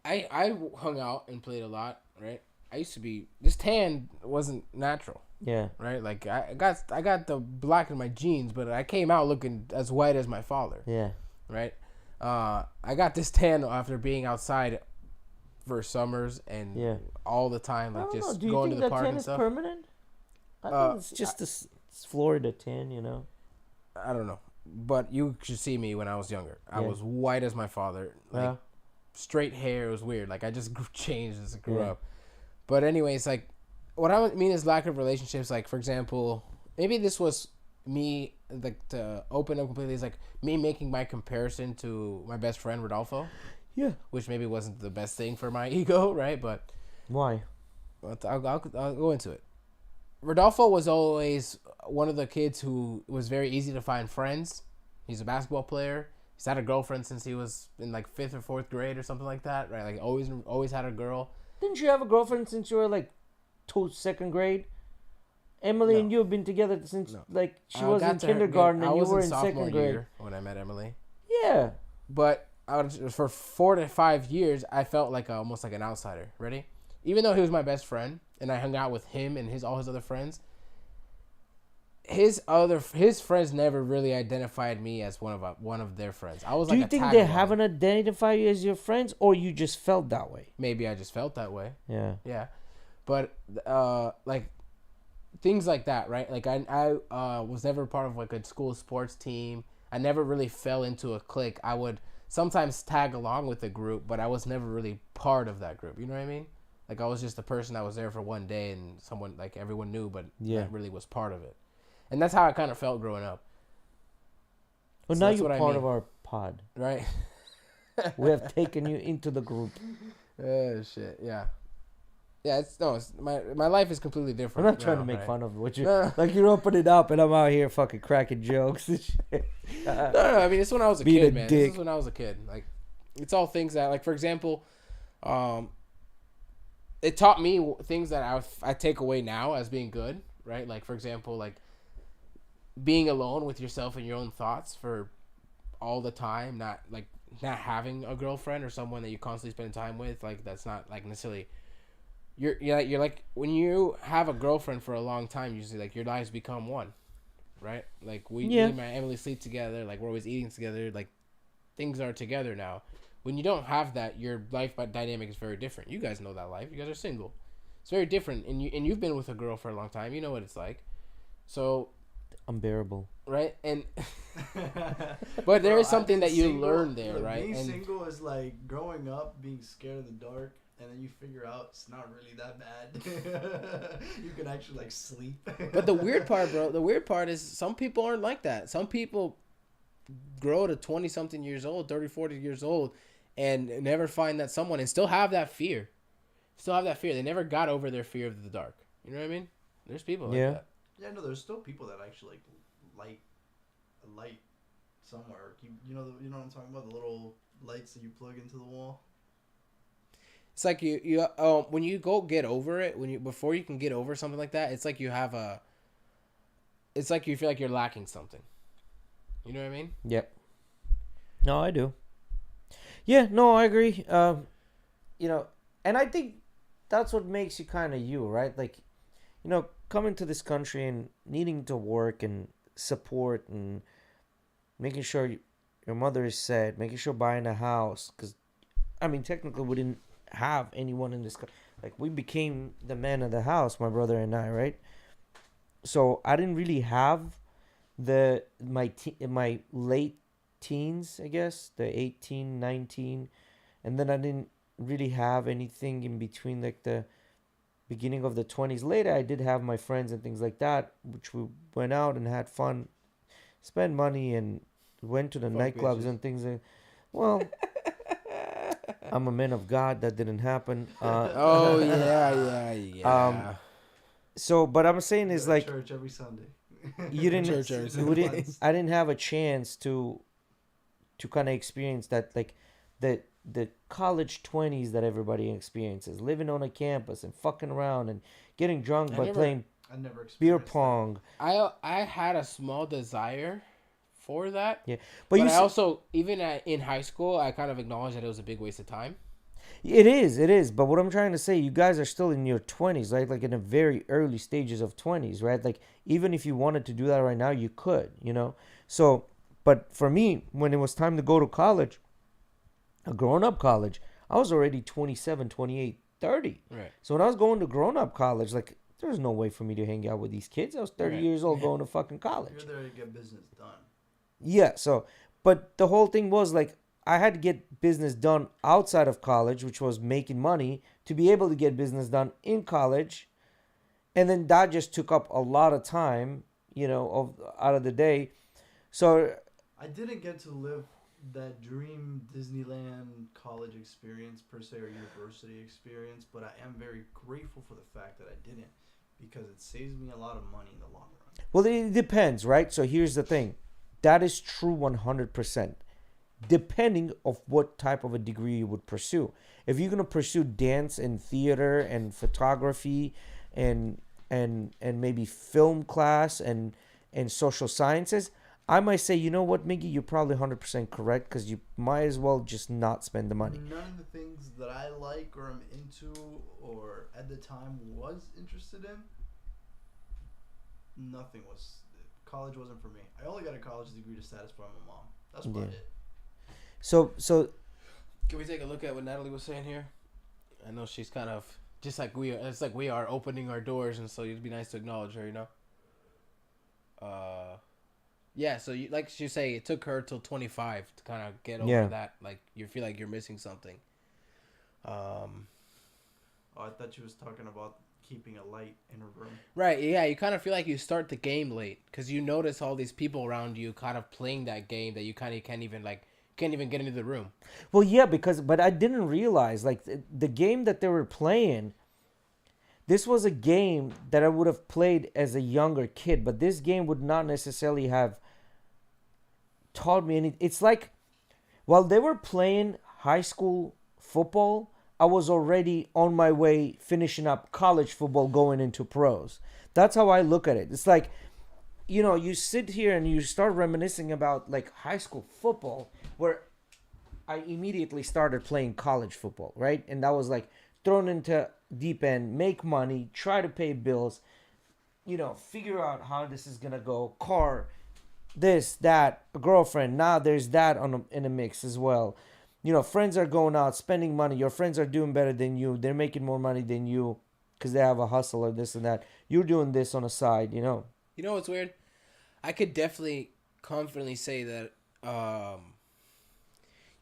I hung out and played a lot, right? I used to be, this tan wasn't natural, yeah, right? Like I got the black in my jeans, but I came out looking as white as my father, yeah, right? I got this tan after being outside for summers and yeah. all the time, I like don't know. just Do you going think to the that park tan and is stuff. permanent? I think it's just it's Florida tan, you know. I don't know, but you should see me when I was younger. I Yeah. was white as my father, like Yeah. straight hair. It was weird. Like I just changed as I grew Yeah. up. But anyways, like what I mean is lack of relationships. Like for example, maybe this was me, like to open up completely, is like me making my comparison to my best friend Rodolfo, Yeah. which maybe wasn't the best thing for my ego, right? But Why? I'll go into it. Rodolfo was always one of the kids who was very easy to find friends, He's a basketball player. He's had a girlfriend since he was in like 5th or 4th grade or something like that, right? Like always had a girl. Didn't you have a girlfriend since you were like second grade? Emily No. and you have been together since No. like she I was got in to her- kindergarten I and you was were in sophomore second grade. year when I met Emily. Yeah. But for 4 to 5 years, I felt like almost like an outsider. Ready? Even though he was my best friend, and I hung out with him and all his other friends, his friends never really identified me as one of their friends. I was Do like you a think tag they along. haven't identified you as your friends, or you just felt that way? Maybe I just felt that way. Yeah. Yeah, but like things like that, right? Like I was never part of like a school sports team. I never really fell into a clique. I would sometimes tag along with the group, but I was never really part of that group. You know what I mean? Like I was just the person that was there for one day and someone like everyone knew, but that really was part of it. And that's how I kind of felt growing up. Well, So now that's you're what I part mean. of our pod. Right? We have taken you into the group. Oh shit! Yeah, yeah. It's my life is completely I'm different. not trying to now, make right? fun of what you No. like. You're opening it up, and I'm out here fucking cracking jokes and shit. No. I mean, it's when I was a Being kid, a man. dick. This is when I was a kid. Like, it's all things that, like, for example, it taught me things that I take away now as being good, right? Like, for example, like being alone with yourself and your own thoughts for all the time, not having a girlfriend or someone that you constantly spend time with. Like, that's not like necessarily. You're like when you have a girlfriend for a long time, usually like your lives become one, right? Like me and my Emily sleep together, like we're always eating together, like things are together now. When you don't have that, your life dynamic is very different. You guys know that life. You guys are single. It's very different, and you've been with a girl for a long time. You know what it's like. So Unbearable. right, and but there is something that you single, learn there, like, right? Being And single is like growing up, being scared of the dark, and then you figure out it's not really that bad. You can actually like sleep. but the weird part, bro, the weird part is some people aren't like that. Some people grow to 20 something years old, 30, 40 years old, and never find that someone and still have that fear. They never got over their fear of the dark. You know what I mean? There's people like that. Yeah, no, there's still people that actually like light somewhere. You know what I'm talking about? The little lights that you plug into the wall. It's like you when you go get over it, before you can get over something like that, it's like it's like you feel like you're lacking something. You know what I mean? Yep. No, I do. Yeah, no, I agree. You know, and I think that's what makes you kind of you, right? Like, you know, coming to this country and needing to work and support and making sure your mother is set, making sure buying a house, because, I mean, technically we didn't have anyone in this, like, we became the man of the house, my brother and I, right? So I didn't really have my late teens, I guess, the 18, 19, and then I didn't really have anything in between, like the beginning of the 20s. Later I did have my friends and things like that, which we went out and had fun, spent money, and went to the nightclubs bitches. and things. Well, I'm a man of God. That didn't happen. Oh yeah. So, but I'm saying is like church every Sunday. you didn't, Church. I didn't have a chance to kind of experience that, like the college 20s that everybody experiences, living on a campus and fucking around and getting drunk by playing I never beer experienced pong. I had a small desire for that. Yeah, But you I also, even in high school, I kind of acknowledged that it was a big waste of time. It is. But what I'm trying to say, you guys are still in your 20s, right? Like in the very early stages of 20s, right? Like even if you wanted to do that right now, you could, you know? So, but for me, when it was time to go to college, a grown-up college, I was already 27, 28, 30. Right. So when I was going to grown-up college, like there was no way for me to hang out with these kids. I was 30 Right. years old going to fucking college. You're there to get business done. Yeah, so, but the whole thing was like, I had to get business done outside of college, which was making money, to be able to get business done in college. And then that just took up a lot of time, you know, out of the day. So I didn't get to live that dream Disneyland college experience per se, or university experience, but I am very grateful for the fact that I didn't, because it saves me a lot of money in the long run. well, it depends, right? So here's the thing. that is true 100%, depending of what type of a degree you would pursue. If you're going to pursue dance and theater and photography and maybe film class and social sciences, I might say, you know what, Miggy, you're probably 100% correct, because you might as well just not spend the money. None of the things that I like or am into or at the time was interested in, nothing was. College wasn't for me. I only got a college degree to satisfy my mom. That's about it. So Can we take a look at what Natalie was saying here? I know she's kind of just like we are. It's like we are opening our doors, and so it'd be nice to acknowledge her, you know. Yeah. So you, like you say, it took her till 25 to kind of get over that. Like you feel like you're missing something. Oh, I thought you was talking about keeping a light in her room. Right. Yeah. You kind of feel like you start the game late because you notice all these people around you kind of playing that game that you kind of can't even get into the room. Well, yeah, but I didn't realize, like, the game that they were playing, this was a game that I would have played as a younger kid, but this game would not necessarily have taught me anything. It's like, while they were playing high school football, I was already on my way finishing up college football, going into pros. That's how I look at it. It's like, you know, you sit here and you start reminiscing about, like, high school football, where I immediately started playing college football, right? And that was like thrown into deep end, make money, try to pay bills, you know, figure out how this is going to go, car, this, that, a girlfriend. Now there's that in the mix as well. You know, friends are going out, spending money. Your friends are doing better than you. They're making more money than you because they have a hustle or this and that. You're doing this on the side, you know. You know what's weird? I could definitely confidently say that,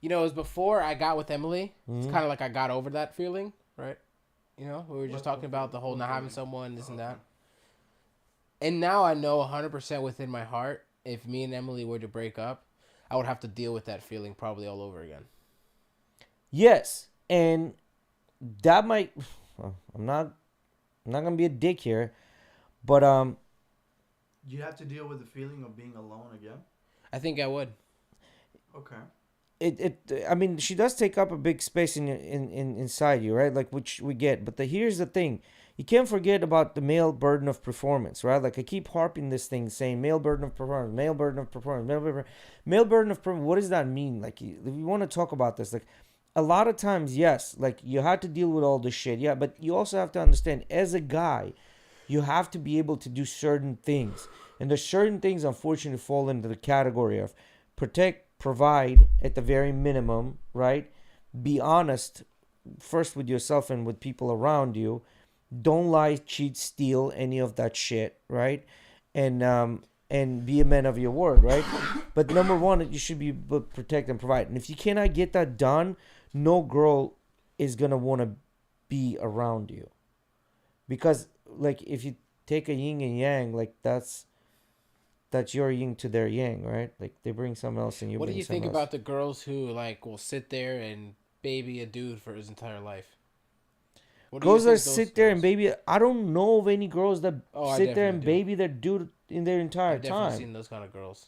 you know, it was before I got with Emily. It's kind of like I got over that feeling, right? You know, we were just talking about the whole not having someone, this and that. And now I know 100% within my heart, if me and Emily were to break up, I would have to deal with that feeling probably all over again. Yes, and that might. Well, I'm not gonna be a dick here, but You have to deal with the feeling of being alone again. I think I would. Okay. I mean, she does take up a big space in inside you, right? Like, which we get. But here's the thing. You can't forget about the male burden of performance, right? Like, I keep harping this thing, saying male burden of performance, male burden of performance, male burden of performance. What does that mean? Like, if you want to talk about this, like, a lot of times, yes, like, you have to deal with all this shit, yeah, but you also have to understand, as a guy, you have to be able to do certain things. And there's certain things, unfortunately, fall into the category of protect, provide at the very minimum, right? Be honest first with yourself and with people around you. Don't lie, cheat, steal, any of that shit, right? And be a man of your word, right? But number one, you should be able to protect and provide. And if you cannot get that done, no girl is gonna want to be around you. Because, like, if you take a yin and yang, like, that's your yin to their yang, right? Like, they bring something else and you bring something else. What do you think about the girls who, like, will sit there and baby a dude for his entire life? Girls that sit there and baby, I don't know of any girls that sit there and baby their dude in their entire time. I've definitely seen those kind of girls.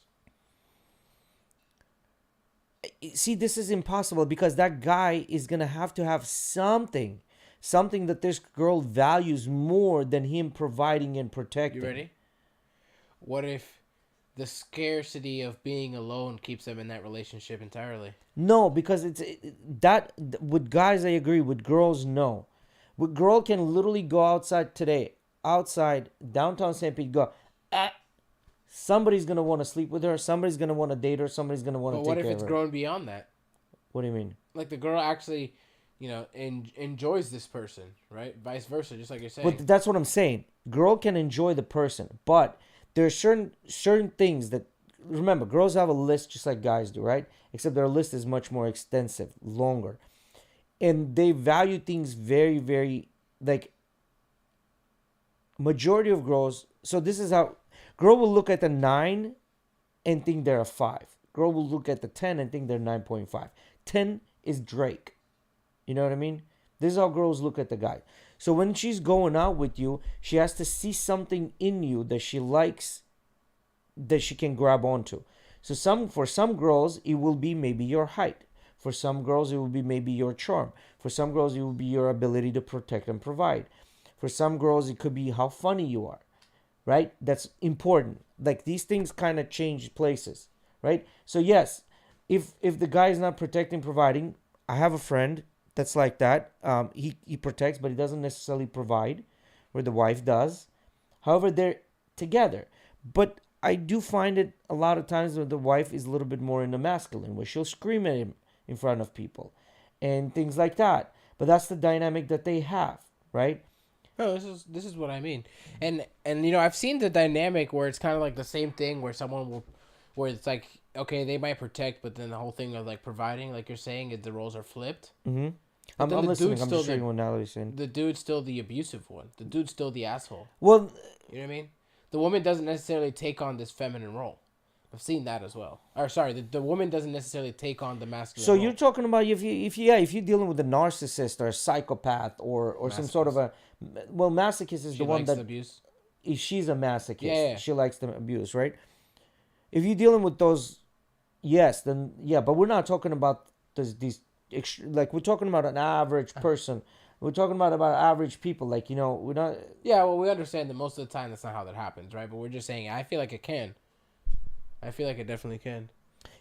See, this is impossible because that guy is going to have something that this girl values more than him providing and protecting. You ready? What if the scarcity of being alone keeps them in that relationship entirely? No, because that with guys I agree, with girls no. With girl can literally go outside today, outside downtown St. Pete, go, somebody's gonna want to sleep with her, somebody's gonna want to date her, somebody's gonna want to take care of her. But what if it's grown beyond that? What do you mean? Like, the girl actually, you know, enjoys this person, right? Vice versa, just like you're saying. But that's what I'm saying. Girl can enjoy the person, but there are certain things that, remember, girls have a list just like guys do, right? Except their list is much more extensive, longer. And they value things very, very, like, majority of girls. So this is how, girl will look at the 9 and think they're a 5. Girl will look at the 10 and think they're 9.5. 10 is Drake. You know what I mean? This is how girls look at the guy. So when she's going out with you, she has to see something in you that she likes, that she can grab onto. So for some girls it will be maybe your height. For some girls it will be maybe your charm. For some girls it will be your ability to protect and provide. For some girls it could be how funny you are, right? That's important. Like these things kind of change places, right? So yes, if the guy is not protecting, providing, I have a friend that's like that. He protects, but he doesn't necessarily provide, where the wife does. However, they're together. But I do find it a lot of times when the wife is a little bit more in the masculine, where she'll scream at him in front of people and things like that. But that's the dynamic that they have, right? No, this is what I mean, and you know I've seen the dynamic where it's kind of like the same thing where someone will, where it's like okay they might protect, but then the whole thing of like providing, like you're saying, is the roles are flipped. Mm-hmm. But then I'm the listening. dude's I'm still just the reading what Natalie's saying. the dude's still the abusive one. The dude's still the asshole. Well, You know what I mean? The woman doesn't necessarily take on this feminine role. I've seen that as well. Or sorry, the woman doesn't necessarily take on the masculine. so role. you're talking about if you're dealing with a narcissist or a psychopath or some sort of a, well, masochist is She the one likes that abuse. she's a masochist. Yeah. She likes the abuse, right? If you're dealing with those, yes, then yeah. But we're not talking about these like we're talking about an average person. We're talking about average people. Like we're not. Yeah, well, we understand that most of the time that's not how that happens, right? But we're just saying I feel like it can. I feel like it definitely can.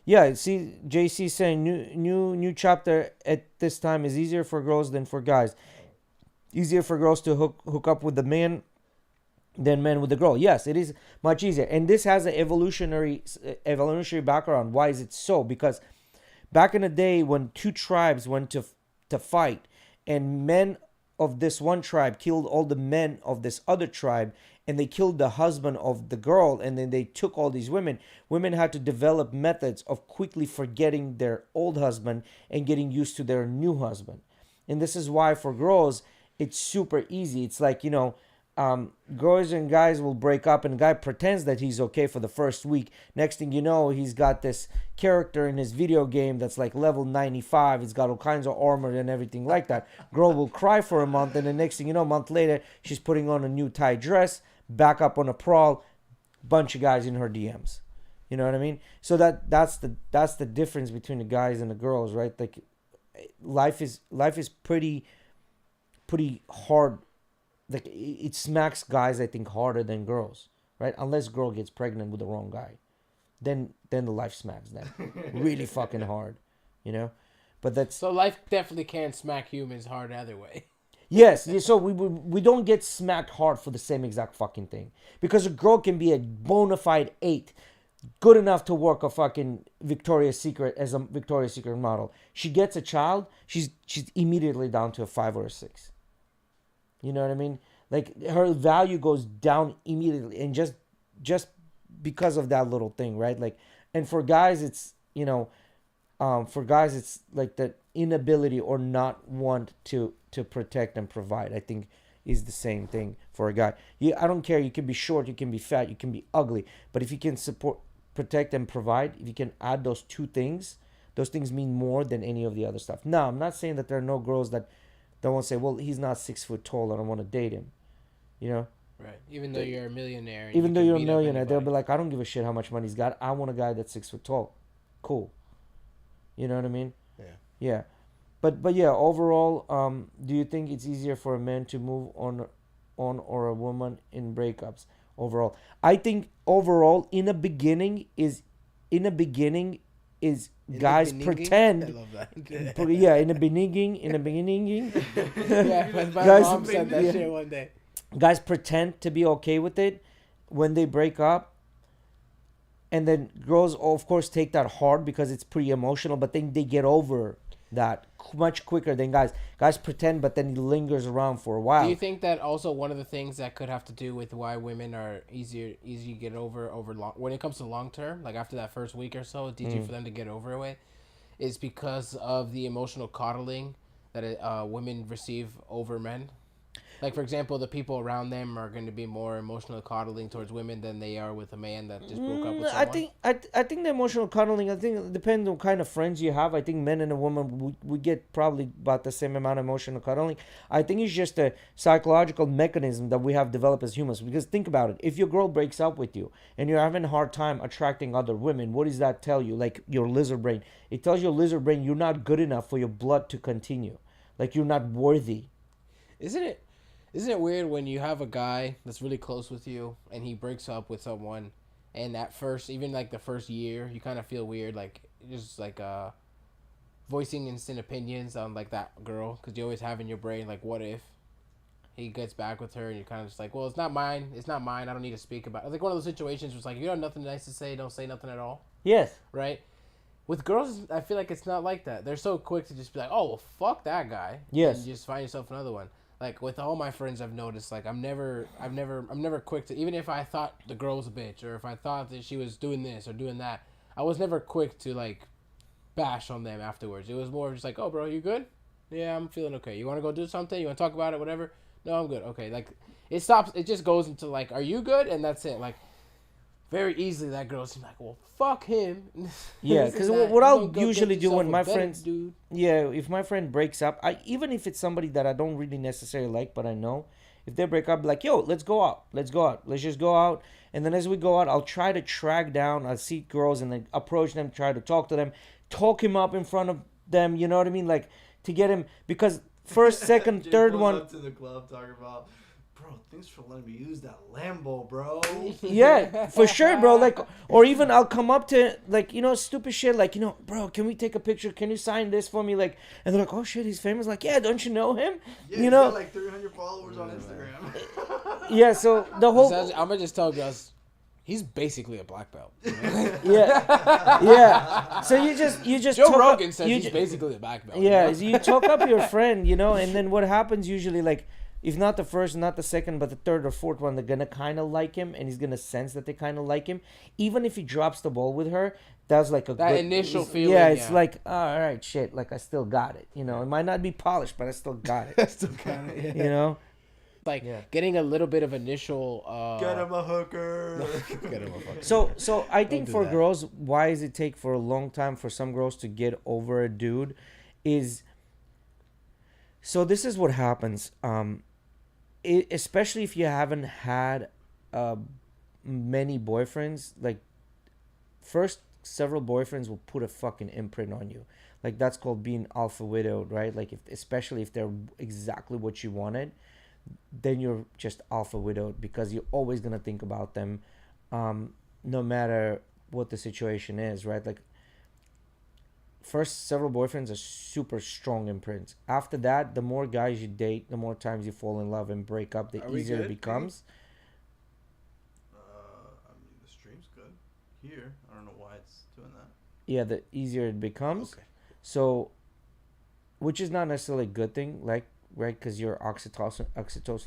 Yeah, see, JC saying new chapter at this time is easier for girls than for guys. Easier for girls to hook up with the man than men with the girl. Yes, it is much easier, and this has an evolutionary background. Why is it so? Because back in the day when two tribes went to fight, and men of this one tribe killed all the men of this other tribe, and they killed the husband of the girl, and then they took all these women. Women had to develop methods of quickly forgetting their old husband and getting used to their new husband. And this is why for girls it's super easy. It's like girls and guys will break up, and the guy pretends that he's okay for the first week. Next thing you know, he's got this character in his video game that's like level 95. He's got all kinds of armor and everything like that. Girl will cry for a month, and the next thing you know, a month later, she's putting on a new tight dress, back up on a prowl, bunch of guys in her DMs. You know what I mean? So that's the difference between the guys and the girls, right? Like life is pretty hard. Like it smacks guys, I think, harder than girls, right? Unless girl gets pregnant with the wrong guy, then the life smacks them really fucking hard, But that's So life definitely can smack humans hard either way. yes. So we don't get smacked hard for the same exact fucking thing, because a girl can be a bona fide 8, good enough to work a fucking Victoria's Secret as a Victoria's Secret model. She gets a child, she's immediately down to a 5 or a 6. You know what I mean? Like her value goes down immediately, and just because of that little thing, right? Like, and for guys, it's for guys, it's like the inability or not want to protect and provide. I think is the same thing for a guy. I don't care. You can be short, you can be fat, you can be ugly, but if you can support, protect, and provide, if you can add those two things, those things mean more than any of the other stuff. Now, I'm not saying that there are no girls that won't say, well, he's not 6 foot tall, I don't want to date him. Right. Even though you're a millionaire. And Even though can you're a beat up millionaire, they'll be anybody. like, I don't give a shit how much money he's got. I want a guy that's 6 foot tall. Cool. You know what I mean? Yeah. Yeah. But yeah, overall, do you think it's easier for a man to move on or a woman in breakups? Overall, I think overall in the beginning is guys pretend. I love that. Yeah, in the beginning, Yeah, my Guys, mom said that yeah. shit one day. guys pretend to be okay with it when they break up, and then girls of course take that hard because it's pretty emotional, but then they get over that much quicker than guys. Guys pretend, but then it lingers around for a while. Do you think that also one of the things that could have to do with why women are easy to get over long, when it comes to long term, like after that first week or so, it's easier for them to get over it, is because of the emotional coddling that women receive over men? Like, for example, the people around them are going to be more emotionally coddling towards women than they are with a man that just broke up with I someone. think I think the emotional cuddling. I think it depends on kind of friends you have. I think men and a woman we get probably about the same amount of emotional cuddling. I think it's just a psychological mechanism that we have developed as humans. Because think about it: if your girl breaks up with you and you're having a hard time attracting other women, what does that tell you? Like your lizard brain, it tells your lizard brain you're not good enough for your blood to continue. Like you're not worthy. Isn't it? Isn't it weird when you have a guy that's really close with you and he breaks up with someone, and at first, even like the first year, you kind of feel weird, like just like voicing instant opinions on like that girl, because you always have in your brain like, what if he gets back with her, and you're kind of just like, well, it's not mine, it's not mine. I don't need to speak about it. It's like one of those situations where it's like you have nothing nice to say, don't say nothing at all, Yes. right? With girls, I feel like it's not like that. They're so quick to just be like, "Oh, well, fuck that guy." Yes. And you just find yourself another one. Like with all my friends, I've noticed like I'm never quick to, even if I thought the girl was a bitch or if I thought that she was doing this or doing that, I was never quick to like bash on them afterwards. It was more just like, "Oh, bro, you good? Yeah, I'm feeling okay. You want to go do something? You want to talk about it? Whatever." No, I'm good. Okay, like it stops. It just goes into like, "Are you good?" And that's it. Like very easily that girl's like, well, fuck him. Yeah, This because and that. what You I'll don't go usually get do yourself when a my better friends, dude. yeah, if my friend breaks up, I even if it's somebody that I don't really necessarily like, but I know, if they break up, I'll be like, yo, let's go out, let's just go out, and then as we go out, I'll try to track down, I'll see girls and then approach them, try to talk to them, talk him up in front of them, you know what I mean, like to get him because first, second, Jay third pulls one. up to the club talking about, bro, thanks for letting me use that Lambo, bro. Yeah, for sure, bro. Like, or even I'll come up to like stupid shit. Like, bro, can we take a picture? Can you sign this for me? Like, and they're like, oh shit, he's famous. Like, yeah, don't you know him? Yeah, You he's know? got like 300 followers on Instagram. Yeah. So the whole I'm gonna just tell girls, he's basically a black belt. yeah, yeah. So you just Joe talk Rogan up, says he's basically a black belt. yeah. You So know? you talk up your friend, and then what happens usually like. If not the first, not the second, but the third or fourth one, they're gonna kind of like him, and he's gonna sense that they kind of like him. Even if he drops the ball with her, that's like a That good, initial feeling, Yeah, it's yeah. like, oh, all right, shit, like I still got it. It might not be polished, but I still got it. Still kind of, yeah. you know. Like Yeah. getting a little bit of initial. Get him a hooker. Get him a fucking. So I think do for that. girls, why does it take for a long time for some girls to get over a dude? So this is what happens. Especially if you haven't had many boyfriends, like first several boyfriends will put a fucking imprint on you. Like that's called being alpha widowed, right? Like especially if they're exactly what you wanted, then you're just alpha widowed because you're always gonna think about them, no matter what the situation is, right? Like first several boyfriends are super strong imprints. After that, the more guys you date, the more times you fall in love and break up, the Are we easier good, it becomes. I mean, the stream's good here. I don't know why it's doing that. Yeah, the easier it becomes. Okay. So, which is not necessarily a good thing, like right, because your oxytocin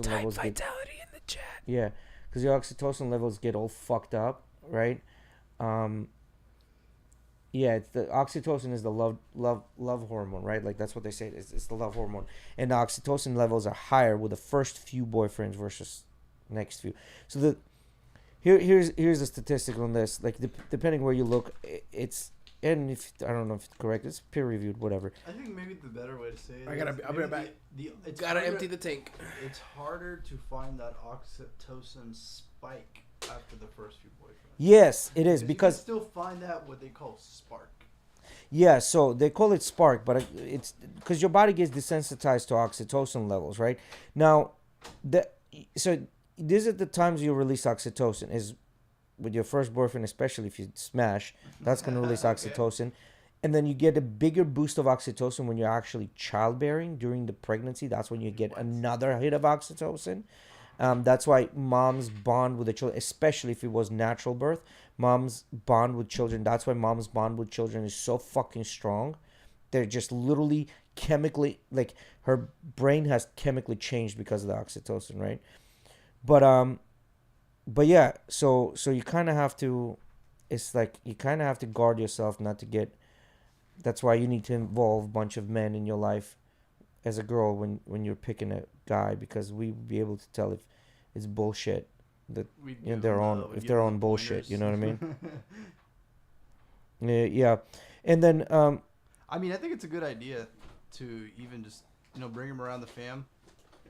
levels get Vitality in the chat. yeah, because your oxytocin levels get all fucked up, right? Yeah, it's the oxytocin is the love hormone, right? Like that's what they say. It's the love hormone, and the oxytocin levels are higher with the first few boyfriends versus next few. So here's the statistic on this. Like depending where you look, it's and if I don't know if it's correct, it's peer reviewed, whatever. I think maybe the better way to say it. I'll be right back. It's Gotta harder- empty the tank. It's harder to find that oxytocin spike after the first few boyfriends. Yes, it is you because can still find that what they call spark. yeah, so they call it spark, but it's because your body gets desensitized to oxytocin levels, right? Now, so these are the times you release oxytocin is with your first boyfriend, especially if you smash, that's going to release Okay. oxytocin. And then you get a bigger boost of oxytocin when you're actually childbearing during the pregnancy. That's when you get another hit of oxytocin. That's why moms bond with the children, especially if it was natural birth. Moms bond with children. That's why moms bond with children is so fucking strong. They're just literally chemically, like her brain has chemically changed because of the oxytocin, right? But yeah, so you kind of have to, it's like you kind of have to guard yourself not to get. That's why you need to involve a bunch of men in your life as a girl when you're picking a guy, because we be able to tell if it's bullshit, that We you know, give their them own we if give their them own the bullshit. You know what I mean? pointers. Yeah. And then I mean, I think it's a good idea to even just bring him around the fam,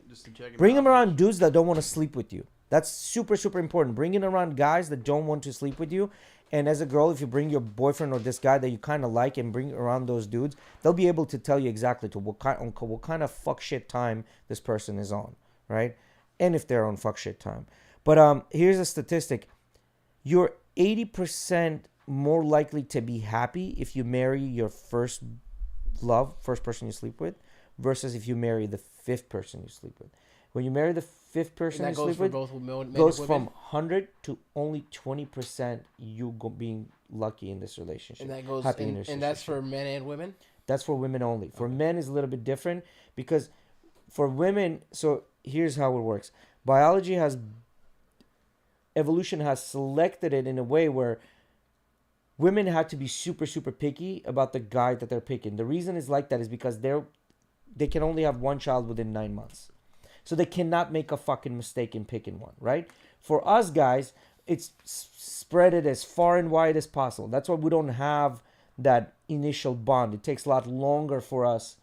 just to check him bring out. them around dudes that don't want to sleep with you. That's super, super important. Bringing around guys that don't want to sleep with you. And as a girl, if you bring your boyfriend or this guy that you kind of like and bring around those dudes, they'll be able to tell you exactly to what kind of fuck shit time this person is on, right? And if they're on fuck shit time. But here's a statistic. You're 80% more likely to be happy if you marry your first person you sleep with, versus if you marry the fifth person you sleep with. When you marry the fifth person you sleep with, goes from 100 to only 20% being lucky in this relationship. And that goes, happy in this and that's relationship. for men and women? That's for women only. For men is a little bit different, because for women, so here's how it works. Evolution has selected it in a way where women had to be super, super picky about the guy that they're picking. The reason is like that is because they can only have one child within 9 months. So they cannot make a fucking mistake in picking one, right? For us guys, it's spread it as far and wide as possible. That's why we don't have that initial bond. It takes a lot longer for us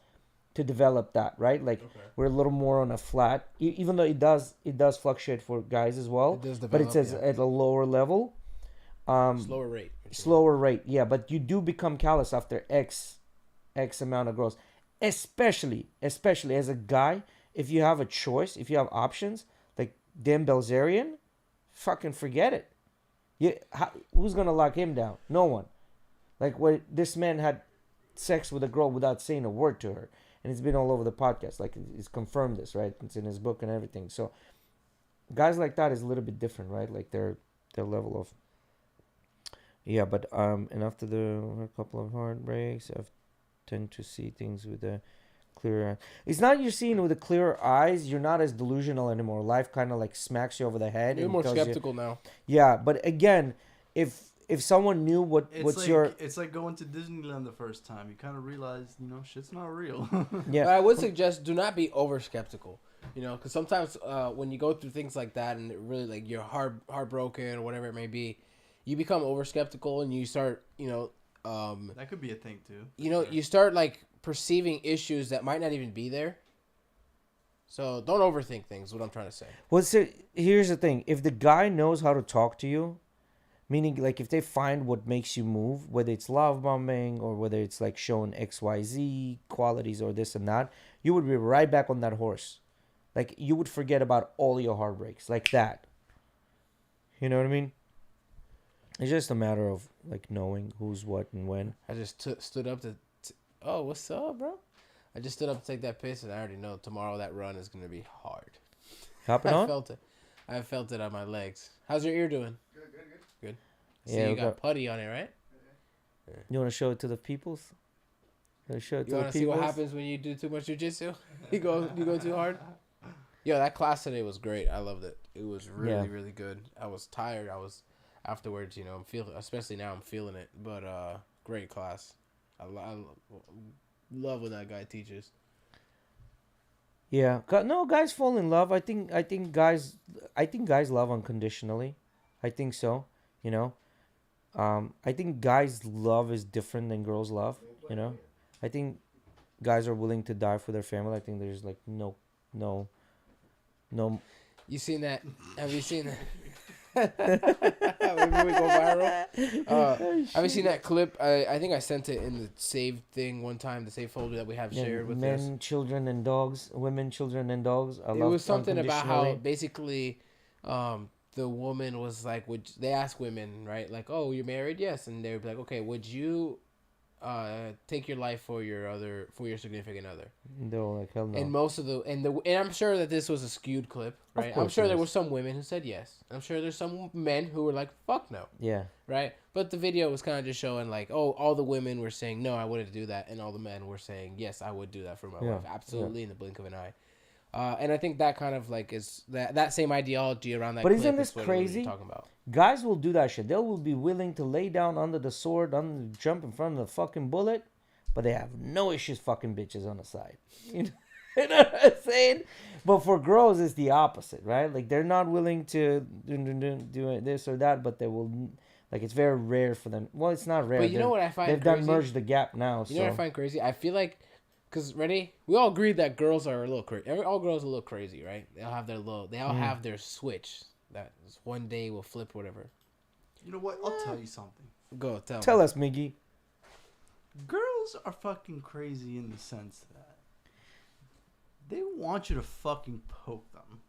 to develop that, right? Like we're a little more on a flat, even though it does fluctuate for guys as well. It does develop, but it says at a lower level. Slower rate, yeah. But you do become callous after X amount of growth. Especially as a guy, if you have a choice, if you have options, like Dan Bilzerian, fucking forget it. Who's gonna lock him down? No one. Like, this man had sex with a girl without saying a word to her, and it's been all over the podcast. Like, he's confirmed this, right? It's in his book and everything. So guys like that is a little bit different, right? Like their level of, yeah. But and after a couple of heartbreaks, I've tend to see things with a clearer. It's not you're seeing with the clearer eyes. You're not as delusional anymore. Life kind of like smacks you over the head. You're more skeptical now. Yeah, but again, if someone knew it's like going to Disneyland the first time. You kind of realize, shit's not real. Yeah. But I would suggest do not be over skeptical. Because sometimes when you go through things like that and it really like you're heartbroken or whatever it may be, you become over skeptical and you start, that could be a thing too. You start like perceiving issues that might not even be there. So don't overthink things. Is what I'm trying to say. Well, so here's the thing: if the guy knows how to talk to you, meaning like if they find what makes you move, whether it's love bombing or whether it's like showing XYZ qualities or this and that, you would be right back on that horse. Like you would forget about all your heartbreaks like that. You know what I mean? It's just a matter of like knowing who's what and when. I just stood up to, oh, what's up, bro? I just stood up to take that piss, and I already know tomorrow that run is gonna be hard. Hopping on? I felt it on my legs. How's your ear doing? Good. So Yeah, you got putty on it, right? You want to show it to the peoples? You want to see what happens when you do too much jujitsu? You go too hard. Yo, that class today was great. I loved it. It was really really good. I was tired. I was afterwards. I'm feeling, especially now, I'm feeling it. But great class. I love when that guy teaches. Yeah, no, guys fall in love. I think guys love unconditionally. I think so. I think guys' love is different than girls' love. I think guys are willing to die for their family. I think there's like no. You seen that? Have you seen that? When we go viral. Have you seen that clip? I think I sent it in the saved thing one time, the saved folder that we have shared with men, us. children, and dogs. Women, children, and dogs. It was something about how basically the woman was like, they ask women, right? Like, oh, you're married? Yes. And they would be like, okay, would you take your life for your significant other? No, like hell no. And most of and I'm sure that this was a skewed clip, right? I'm sure there were some women who said yes. I'm sure there's some men who were like, fuck no. Yeah. Right? But the video was kind of just showing like, oh, all the women were saying, no, I wouldn't do that. And all the men were saying, yes, I would do that for my wife. Absolutely, in the blink of an eye. And I think that kind of like is that same ideology around that. But clip isn't this is crazy? Talking about. Guys will do that shit. They will be willing to lay down under the sword, jump in front of the fucking bullet, but they have no issues fucking bitches on the side. You know what I'm saying? But for girls, it's the opposite, right? Like they're not willing to do this or that, but they will. Like it's very rare for them. Well, it's not rare. But you know what I find They've crazy? done merge the gap now. You know what I find crazy? I feel like, cause ready, we all agree that girls are a little crazy. All girls are a little crazy, right? They all have their little. They all have their switch that one day will flip, whatever. You know what? I'll tell you something. Go Tell me. us, Miggy. Girls are fucking crazy in the sense that they want you to fucking poke them.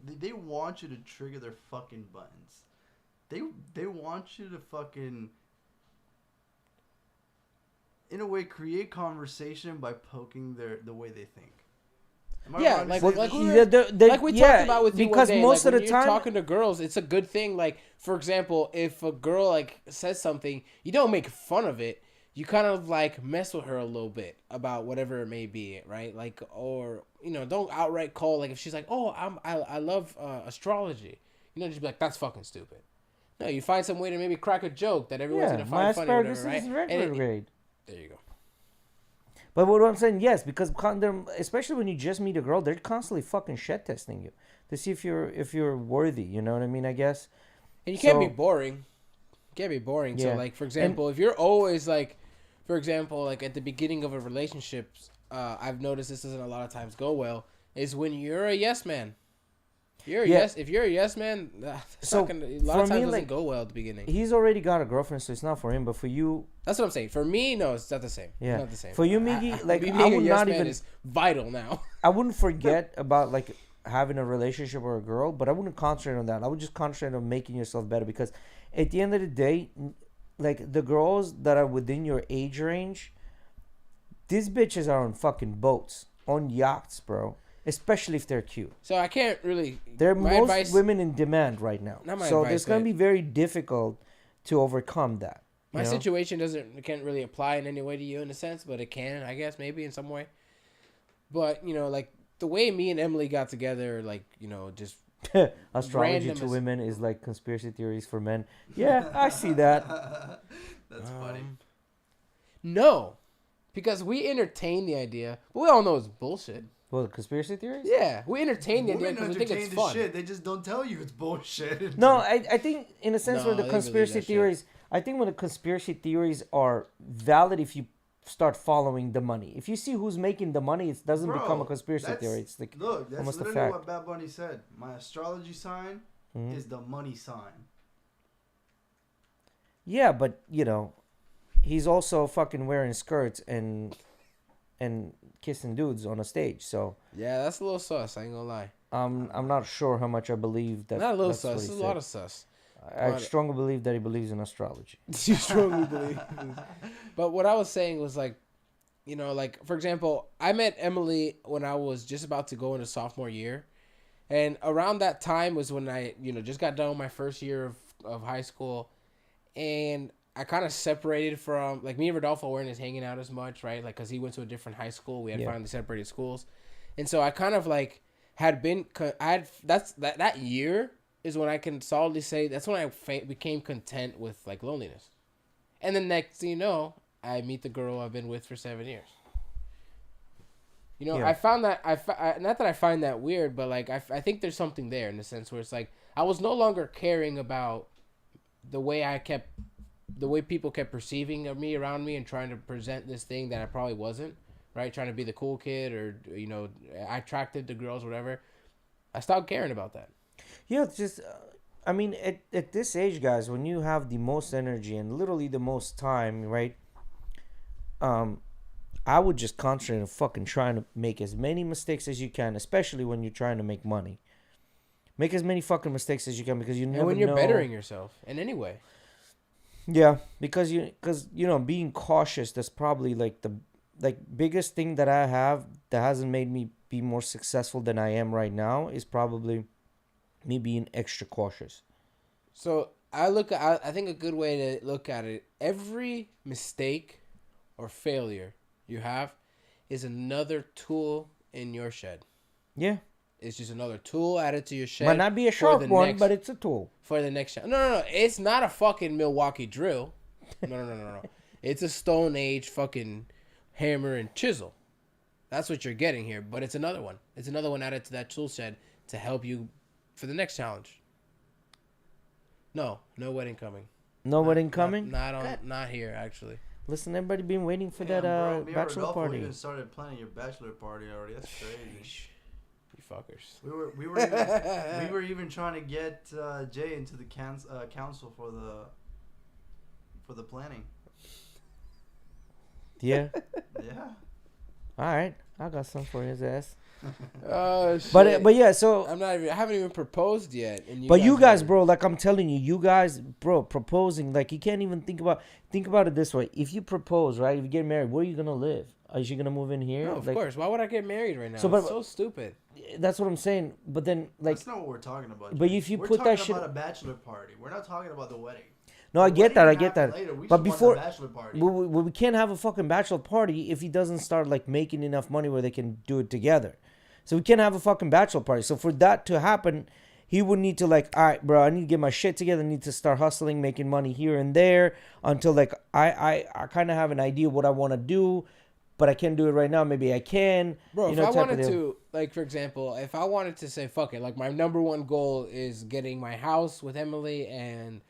They want you to trigger their fucking buttons. They want you to fucking, in a way, create conversation by poking the way they think. Yeah, like we talked about with you because one day, most like, of when the you're time talking to girls, it's a good thing. Like, for example, if a girl like says something, you don't make fun of it. You kind of like mess with her a little bit about whatever it may be, right? Like, or don't outright call, like if she's like, "Oh, I love astrology," just be like, "That's fucking stupid." No, you find some way to maybe crack a joke that everyone's gonna my find funny, or asparagus whatever, right? is in regular grade. There you go. But what I'm saying, yes, because especially when you just meet a girl, they're constantly fucking shit testing you to see if you're worthy. You know what I mean? I guess. And you can't be boring. You can't be boring. Yeah. So, like, for example, if you're always like, for example, like at the beginning of a relationship, I've noticed this doesn't a lot of times go well. Is when you're a yes man. If you're a yes man, that's not gonna, a lot of times doesn't go well at the beginning. He's already got a girlfriend, so it's not for him. But for you, that's what I'm saying. For me, no, it's not the same. Yeah, it's not the same. For you, Miggy, like being I would a yes not man even is vital now. I wouldn't forget about like having a relationship with a girl, but I wouldn't concentrate on that. I would just concentrate on making yourself better because at the end of the day, like the girls that are within your age range, these bitches are on fucking boats, on yachts, bro. Especially if they're cute. So I can't really. They're most women in demand right now. So it's gonna be very difficult to overcome that. My situation can't really apply in any way to you in a sense, but it can, I guess, maybe in some way. But like the way me and Emily got together, like just astrology to women is like conspiracy theories for men. Yeah, I see that. That's funny. No, because we entertain the idea, but we all know it's bullshit. Well, conspiracy theories? Yeah, we entertain the idea because we think it's fun. Shit. They just don't tell you it's bullshit. No, I think in a sense when the conspiracy theories, I think when the conspiracy theories are valid if you start following the money. If you see who's making the money, it doesn't become a conspiracy theory. It's like that's almost a literally fact. what Bad Bunny said. My astrology sign is the money sign. Yeah, but he's also fucking wearing skirts and kissing dudes on a stage. So yeah, that's a little sus. I ain't gonna lie. I'm not sure how much I believe that. Not a little sus. It's a lot of sus. I strongly believe that he believes in astrology. You strongly believe. But what I was saying was like, like for example, I met Emily when I was just about to go into sophomore year, and around that time was when I just got done with my first year of high school, and I kind of separated from, like, me and Rodolfo weren't as hanging out as much, right? Like, because he went to a different high school. We had finally separated schools. And so I kind of, like, that year is when I can solidly say that's when I became content with, like, loneliness. And then next thing you know, I meet the girl I've been with for 7 years. I found that, not that I find that weird, but, like, I think there's something there in the sense where it's, like, I was no longer caring about the way people kept perceiving of me around me and trying to present this thing that I probably wasn't, right? Trying to be the cool kid or, I attracted to girls, whatever. I stopped caring about that. Yeah, it's just, I mean, at this age, guys, when you have the most energy and literally the most time, right? I would just concentrate on fucking trying to make as many mistakes as you can, especially when you're trying to make money. Make as many fucking mistakes as you can because you never know. And when you're bettering yourself in any way. Yeah, because being cautious, that's probably like the biggest thing that I have that hasn't made me be more successful than I am right now is probably me being extra cautious. So I think a good way to look at it, every mistake or failure you have is another tool in your shed. Yeah. It's just another tool added to your shed. Might not be a sharp one, but it's a tool. For the next shot. No. It's not a fucking Milwaukee drill. No. It's a Stone Age fucking hammer and chisel. That's what you're getting here. But it's another one. It's another one added to that tool shed to help you for the next challenge. No wedding coming. No wedding coming? Not here, actually. Listen, everybody been waiting for Damn, that bro, bachelor party. You even started planning your bachelor party already. That's crazy. You fuckers. We were even trying to get Jay into the council for the planning. Yeah. Yeah. All right, I got some for his ass. Oh shit. But yeah, so I haven't even proposed yet. And you guys, bro, like I'm telling you, you guys, bro, proposing, like you can't even think about it this way. If you propose, right? If you get married, where are you gonna live? Are you gonna move in here? No, of like, course. Why would I get married right now? So, but- It's so stupid. That's what I'm saying. But then, like, That's not what we're talking about. But Jay. if you we're put that talking shit- about a bachelor party. We're not talking about the wedding. no, I The get wedding that, I can get that. happen later. We But just before, want the bachelor party. we can't have a fucking bachelor party if he doesn't start like making enough money where they can do it together. So we can't have a fucking bachelor party. So for that to happen, he would need to like, all right, bro, I need to get my shit together. I need to start hustling, making money here and there until like I kind of have an idea what I want to do, but I can't do it right now. Maybe I can. Bro, you if know, I type of wanted deal. to, like, for example, if I wanted to say, fuck it, like, my number one goal is getting my house with Emily and,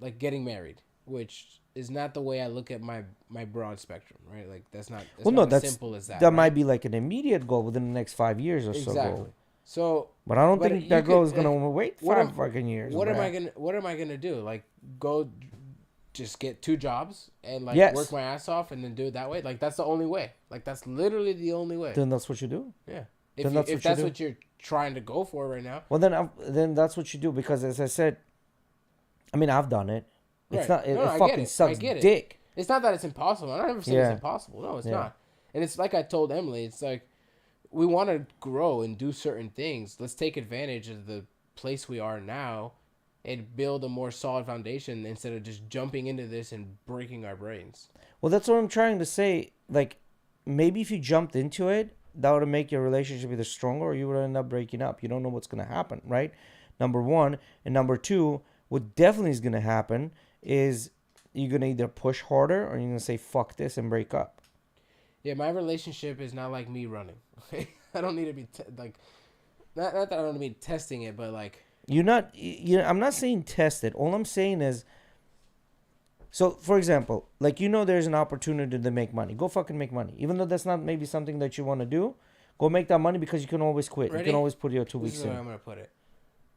like, getting married, which is not the way I look at my broad spectrum, right? Like, that's not as simple as that. That right? might be like an immediate goal within the next 5 years or so. Exactly. Goal. So, But I don't But think you that goal could- is gonna wait what 5 am- fucking years. what am bruh. I gonna do? Like, go just get 2 jobs and, like, Yes. work my ass off and then do it that way? Like, that's the only way. Like, that's literally the only way. Then that's what you do. Yeah. Then If that's what you're trying to go for right now. Well, then that's what you do because, as I said, I mean, I've done it. It's Right. not. It, No, it I fucking get it. sucks I get it. dick. It's not that it's impossible. I never said Yeah. it's impossible. No, it's Yeah. not. And it's like I told Emily, it's like we want to grow and do certain things. Let's take advantage of the place we are now and build a more solid foundation instead of just jumping into this and breaking our brains. Well, that's what I'm trying to say. Like, maybe if you jumped into it, that would make your relationship either stronger or you would end up breaking up. You don't know what's gonna happen, right? Number one, and number two, what definitely is gonna happen is you're gonna either push harder or you're gonna say fuck this and break up. Yeah, my relationship is not like me running. I don't need to be not that I don't need testing it, but like You're not. I'm not saying test it. All I'm saying is. So, for example, like there's an opportunity to make money. Go fucking make money, even though that's not maybe something that you want to do. Go make that money because you can always quit. Ready? You can always put your 2 this weeks is in. where I'm gonna put it.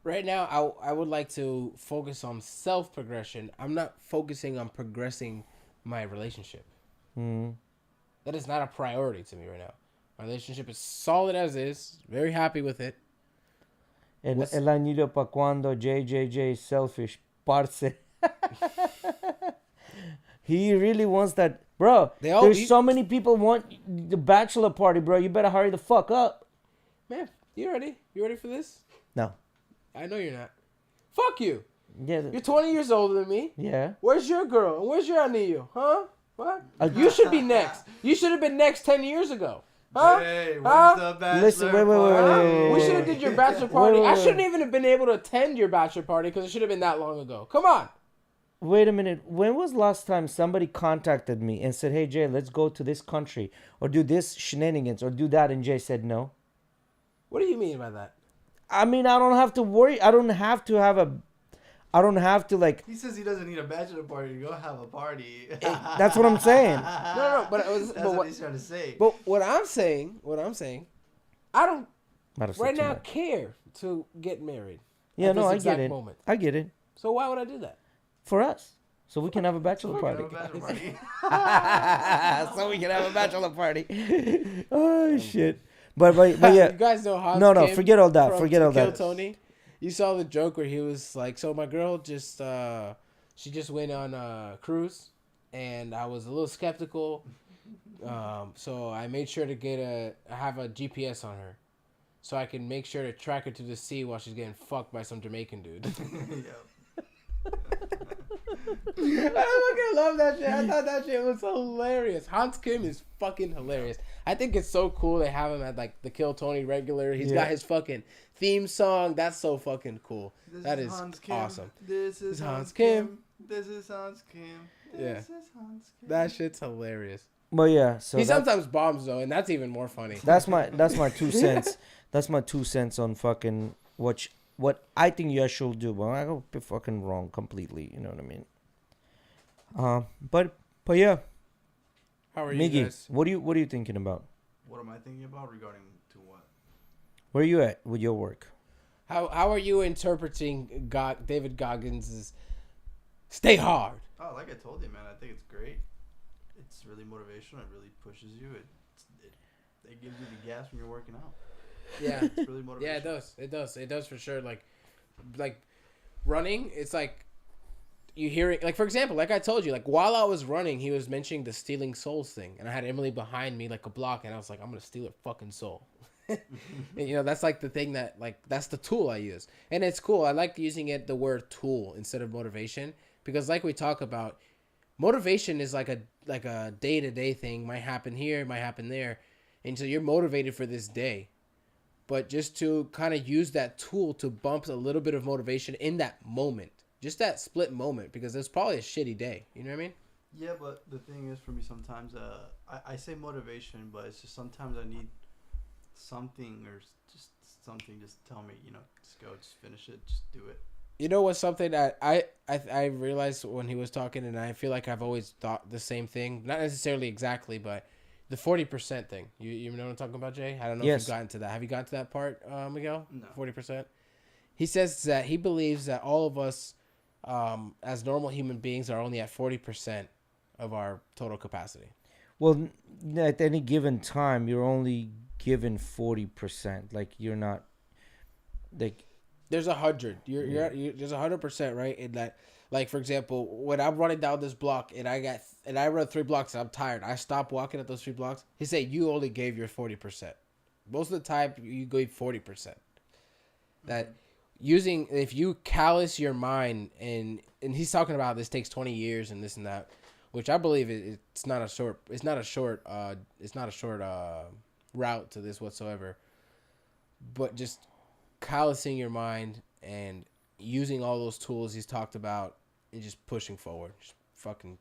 Right now, I would like to focus on self progression. I'm not focusing on progressing my relationship. Mm. That is not a priority to me right now. My relationship is solid as is. Very happy with it. El What's- anillo pa' cuando JJJ selfish parce. He really wants that, bro. There's so many people want the bachelor party, bro. You better hurry the fuck up. Man, you ready? You ready for this? No. I know you're not. Fuck you. Yeah. You're 20 years older than me. Yeah. Where's your girl? And where's your anillo? Huh? What? You should be next. You should have been next 10 years ago. Huh? Hey, when's Huh? the bachelor Listen, wait, party? We should have did your bachelor party. wait, I wait. shouldn't even have been able to attend your bachelor party because it should have been that long ago. Come on. Wait a minute. When was last time somebody contacted me and said, "Hey Jay, let's go to this country or do this shenanigans or do that," and Jay said no? What do you mean by that? I mean, I don't have to worry. I don't have to have a. I don't have to like. He says he doesn't need a bachelor party to go have a party. That's what I'm saying. No, but it was, That's what he's trying to say. But what I'm saying, I don't Might have said right too now much. care to get married. Yeah, at no, this I exact get it. moment. I get it. So why would I do that? For us, so we can have a bachelor We're party. gonna have a bachelor party. So we can have a bachelor party. Oh shit! But yeah. You guys know Hans No, Kim forget all that. from Forget To all Kill that. Tony. You saw the joke where he was like, "So my girl just she just went on a cruise, and I was a little skeptical, so I made sure to have a GPS on her, so I can make sure to track her to the sea while she's getting fucked by some Jamaican dude." I fucking love that shit. I thought that shit was hilarious. Hans Kim is fucking hilarious. I think it's so cool they have him at like the Kill Tony regular. He's got his fucking theme song. That's so fucking cool. That is awesome. This is Hans Hans Kim. Kim. This is Hans Kim. Yeah. This is Hans Kim. That shit's hilarious. But yeah, so He sometimes bombs though, and that's even more funny. that's my 2 cents. That's my 2 cents on fucking what I think you guys should do. But I could be fucking wrong completely. You know what I mean? But yeah, How are you Miggy, guys? what are you thinking about? What am I thinking about regarding to what? Where are you at with your work? How are you interpreting David Goggins' "Stay Hard"? Oh, like I told you, man, I think it's great. It's really motivational. It really pushes you. It gives you the gas when you're working out. Yeah, It's really motivational. yeah, it does. It does for sure. Like running, it's like you hear it. Like for example, like I told you, like while I was running, he was mentioning the stealing souls thing, and I had Emily behind me like a block, and I was like, I'm gonna steal her fucking soul. And, that's like the thing that like that's the tool I use, and it's cool. I like using the word tool instead of motivation because like we talk about, motivation is like a day-to-day thing. Might happen here, might happen there, and so you're motivated for this day. But just to kind of use that tool to bump a little bit of motivation in that moment, just that split moment, because it's probably a shitty day. You know what I mean? Yeah, but the thing is, for me, sometimes I say motivation, but it's just sometimes I need something or just something. Just tell me, just go, just finish it, just do it. You know what's something that I realized when he was talking, and I feel like I've always thought the same thing, not necessarily exactly, but the 40% thing. You know what I'm talking about, Jay? I don't know if you've gotten to that. Have you gotten to that part, Miguel? No. 40%. He says that he believes that all of us, as normal human beings, are only at 40% of our total capacity. Well, at any given time, you're only given 40%. Like you're not, like. There's 100. You're there's 100%, right? In that, like for example, when I'm running down this block and I run 3 blocks and I'm tired, I stop walking at those 3 blocks. He said you only gave your 40%. Most of the time you gave 40%. That if you callous your mind and he's talking about this takes 20 years and this and that, which I believe it's not a short route to this whatsoever. But just callousing your mind and using all those tools he's talked about and just pushing forward. Just fucking.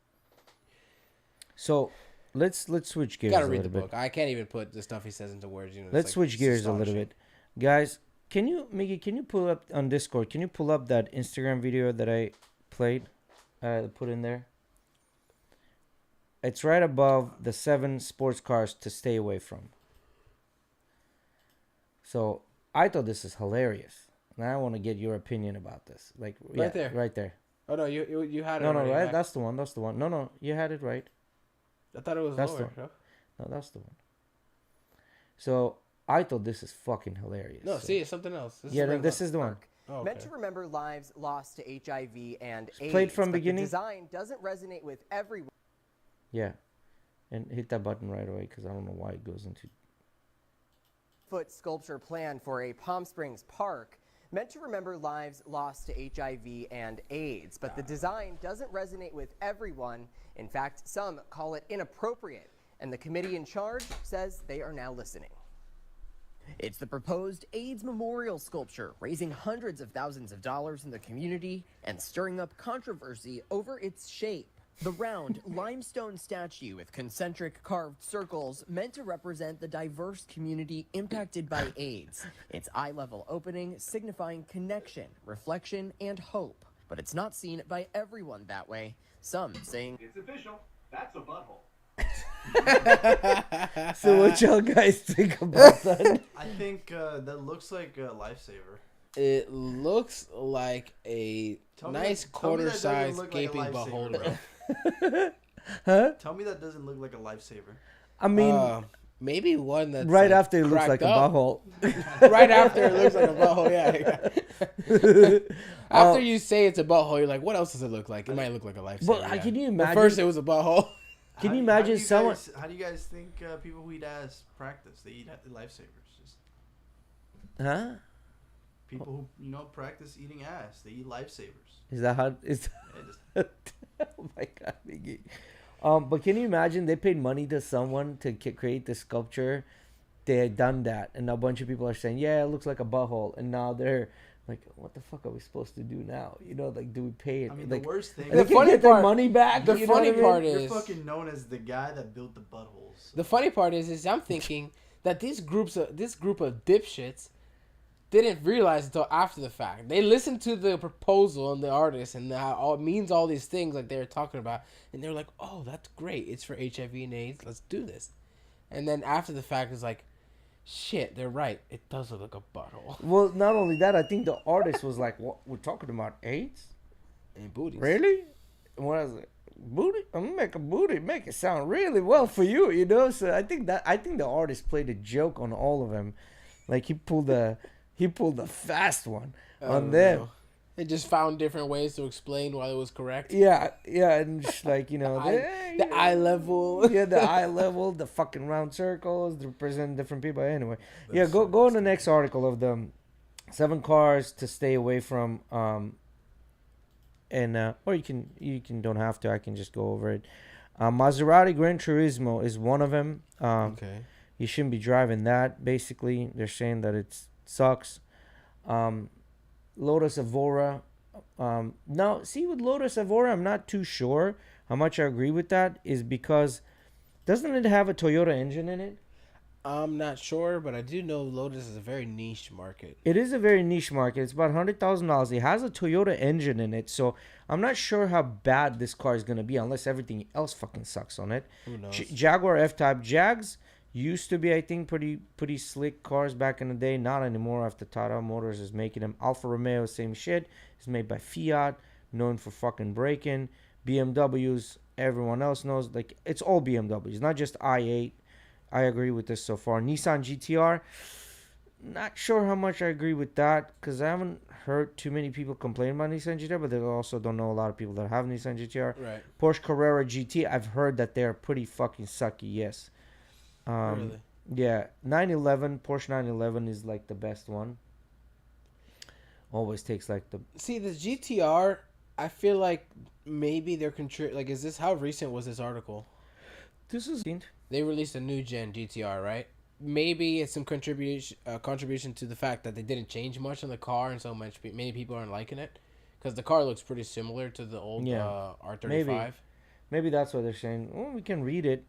So let's switch gears. You gotta a read the little book. I can't even put the stuff he says into words. Let's switch gears a little bit, guys. Miggy, can you pull up on Discord? Can you pull up that Instagram video that I played? Put in there. It's right above the 7 sports cars to stay away from. So I thought this is hilarious, and I want to get your opinion about this. Like right there, right there. Oh no, you had it. No, right. Back. That's the one. No, you had it right. I thought it was that's lower. No, that's the one. So I thought this is fucking hilarious. No, see, it's something else. This is the one. Oh, okay. Meant to remember lives lost to HIV and AIDS. Played from but beginning. The design doesn't resonate with everyone. Yeah, and hit that button right away because I don't know why it goes into. Foot sculpture plan for a Palm Springs park meant to remember lives lost to HIV and AIDS, but the design doesn't resonate with everyone. In fact, some call it inappropriate, and the committee in charge says they are now listening. It's the proposed AIDS memorial sculpture, raising hundreds of thousands of dollars in the community and stirring up controversy over its shape. The round limestone statue with concentric carved circles meant to represent the diverse community impacted by AIDS. Its eye-level opening signifying connection, reflection, and hope. But it's not seen by everyone that way. Some saying, "It's official. That's a butthole." So what y'all guys think about that? I think that looks like a lifesaver. It looks like a nice quarter-sized like gaping a butthole. lifesaver. Huh? Tell me that doesn't look like a lifesaver. I mean, maybe one that's right like after it looks like a butthole. Right after it looks like a butthole, yeah. After you say it's a butthole, you're like, what else does it look like? It might look like a lifesaver. But can you imagine? But first, it was a butthole. Can you imagine someone? How do you guys think people who eat ass practice? They eat lifesavers. Just Huh? people who practice eating ass. They eat lifesavers. Is that how? Is Yeah, oh my god, Miggy. But can you imagine they paid money to someone to create this sculpture? They had done that, and a bunch of people are saying, "Yeah, it looks like a butthole," and now they're Like, what the fuck are we supposed to do now? You know, like, do we pay it? I mean, like, the worst thing. they The can funny get their part- money back. the you know what funny I mean? part You're is- fucking known as the guy that built the buttholes. The funny part is I'm thinking that this group of dipshits didn't realize until after the fact. They listened to the proposal and the artist and how it means all these things like they were talking about, and they were like, "Oh, that's great! It's for HIV and AIDS. Let's do this." And then after the fact, it's like, "Shit, they're right. It does look like a butthole." Well, not only that, I think the artist was like, "What? We're talking about AIDS? And booties. Really?" And when I was like, "Booty? I'm gonna make a booty. Make it sound really well for you, you know." So I think the artist played a joke on all of them, like he pulled the fast one I on don't them. know. They just found different ways to explain why it was correct. Yeah, and just like, you know, The eye level. yeah, the eye level, the fucking round circles, they represent different people. Anyway, yeah, go on the next article of the 7 cars to stay away from. And or you can don't have to. I can just go over it. Maserati Gran Turismo is one of them. Okay. You shouldn't be driving that. Basically, they're saying that it sucks. Lotus Evora. Now, see, with Lotus Evora, I'm not too sure how much I agree with that. Is because doesn't it have a Toyota engine in it? I'm not sure, but I do know Lotus is a very niche market. It is a very niche market. It's about $100,000. It has a Toyota engine in it, so I'm not sure how bad this car is gonna be unless everything else fucking sucks on it. Who knows? Jaguar F-Type. Jags used to be, I think, pretty slick cars back in the day. Not anymore after Tata Motors is making them. Alfa Romeo, same shit. It's made by Fiat, known for fucking braking. BMWs, everyone else knows. Like, it's all BMWs, not just i8. I agree with this so far. Nissan GTR. Not sure how much I agree with that because I haven't heard too many people complain about Nissan GTR, but they also don't know a lot of people that have Nissan GTR. Right. Porsche Carrera GT. I've heard that they're pretty fucking sucky. Yes. Really? Yeah, 911 Porsche 911 is like the best one. Always takes like the See, the GTR, I feel like maybe they're like, is this, how recent was this article? this is They released a new gen GTR, right? Maybe it's some contribution to the fact that they didn't change much on the car, and so many people aren't liking it, because the car looks pretty similar to the old Yeah, R35. maybe that's what they're saying. Well, we can read it.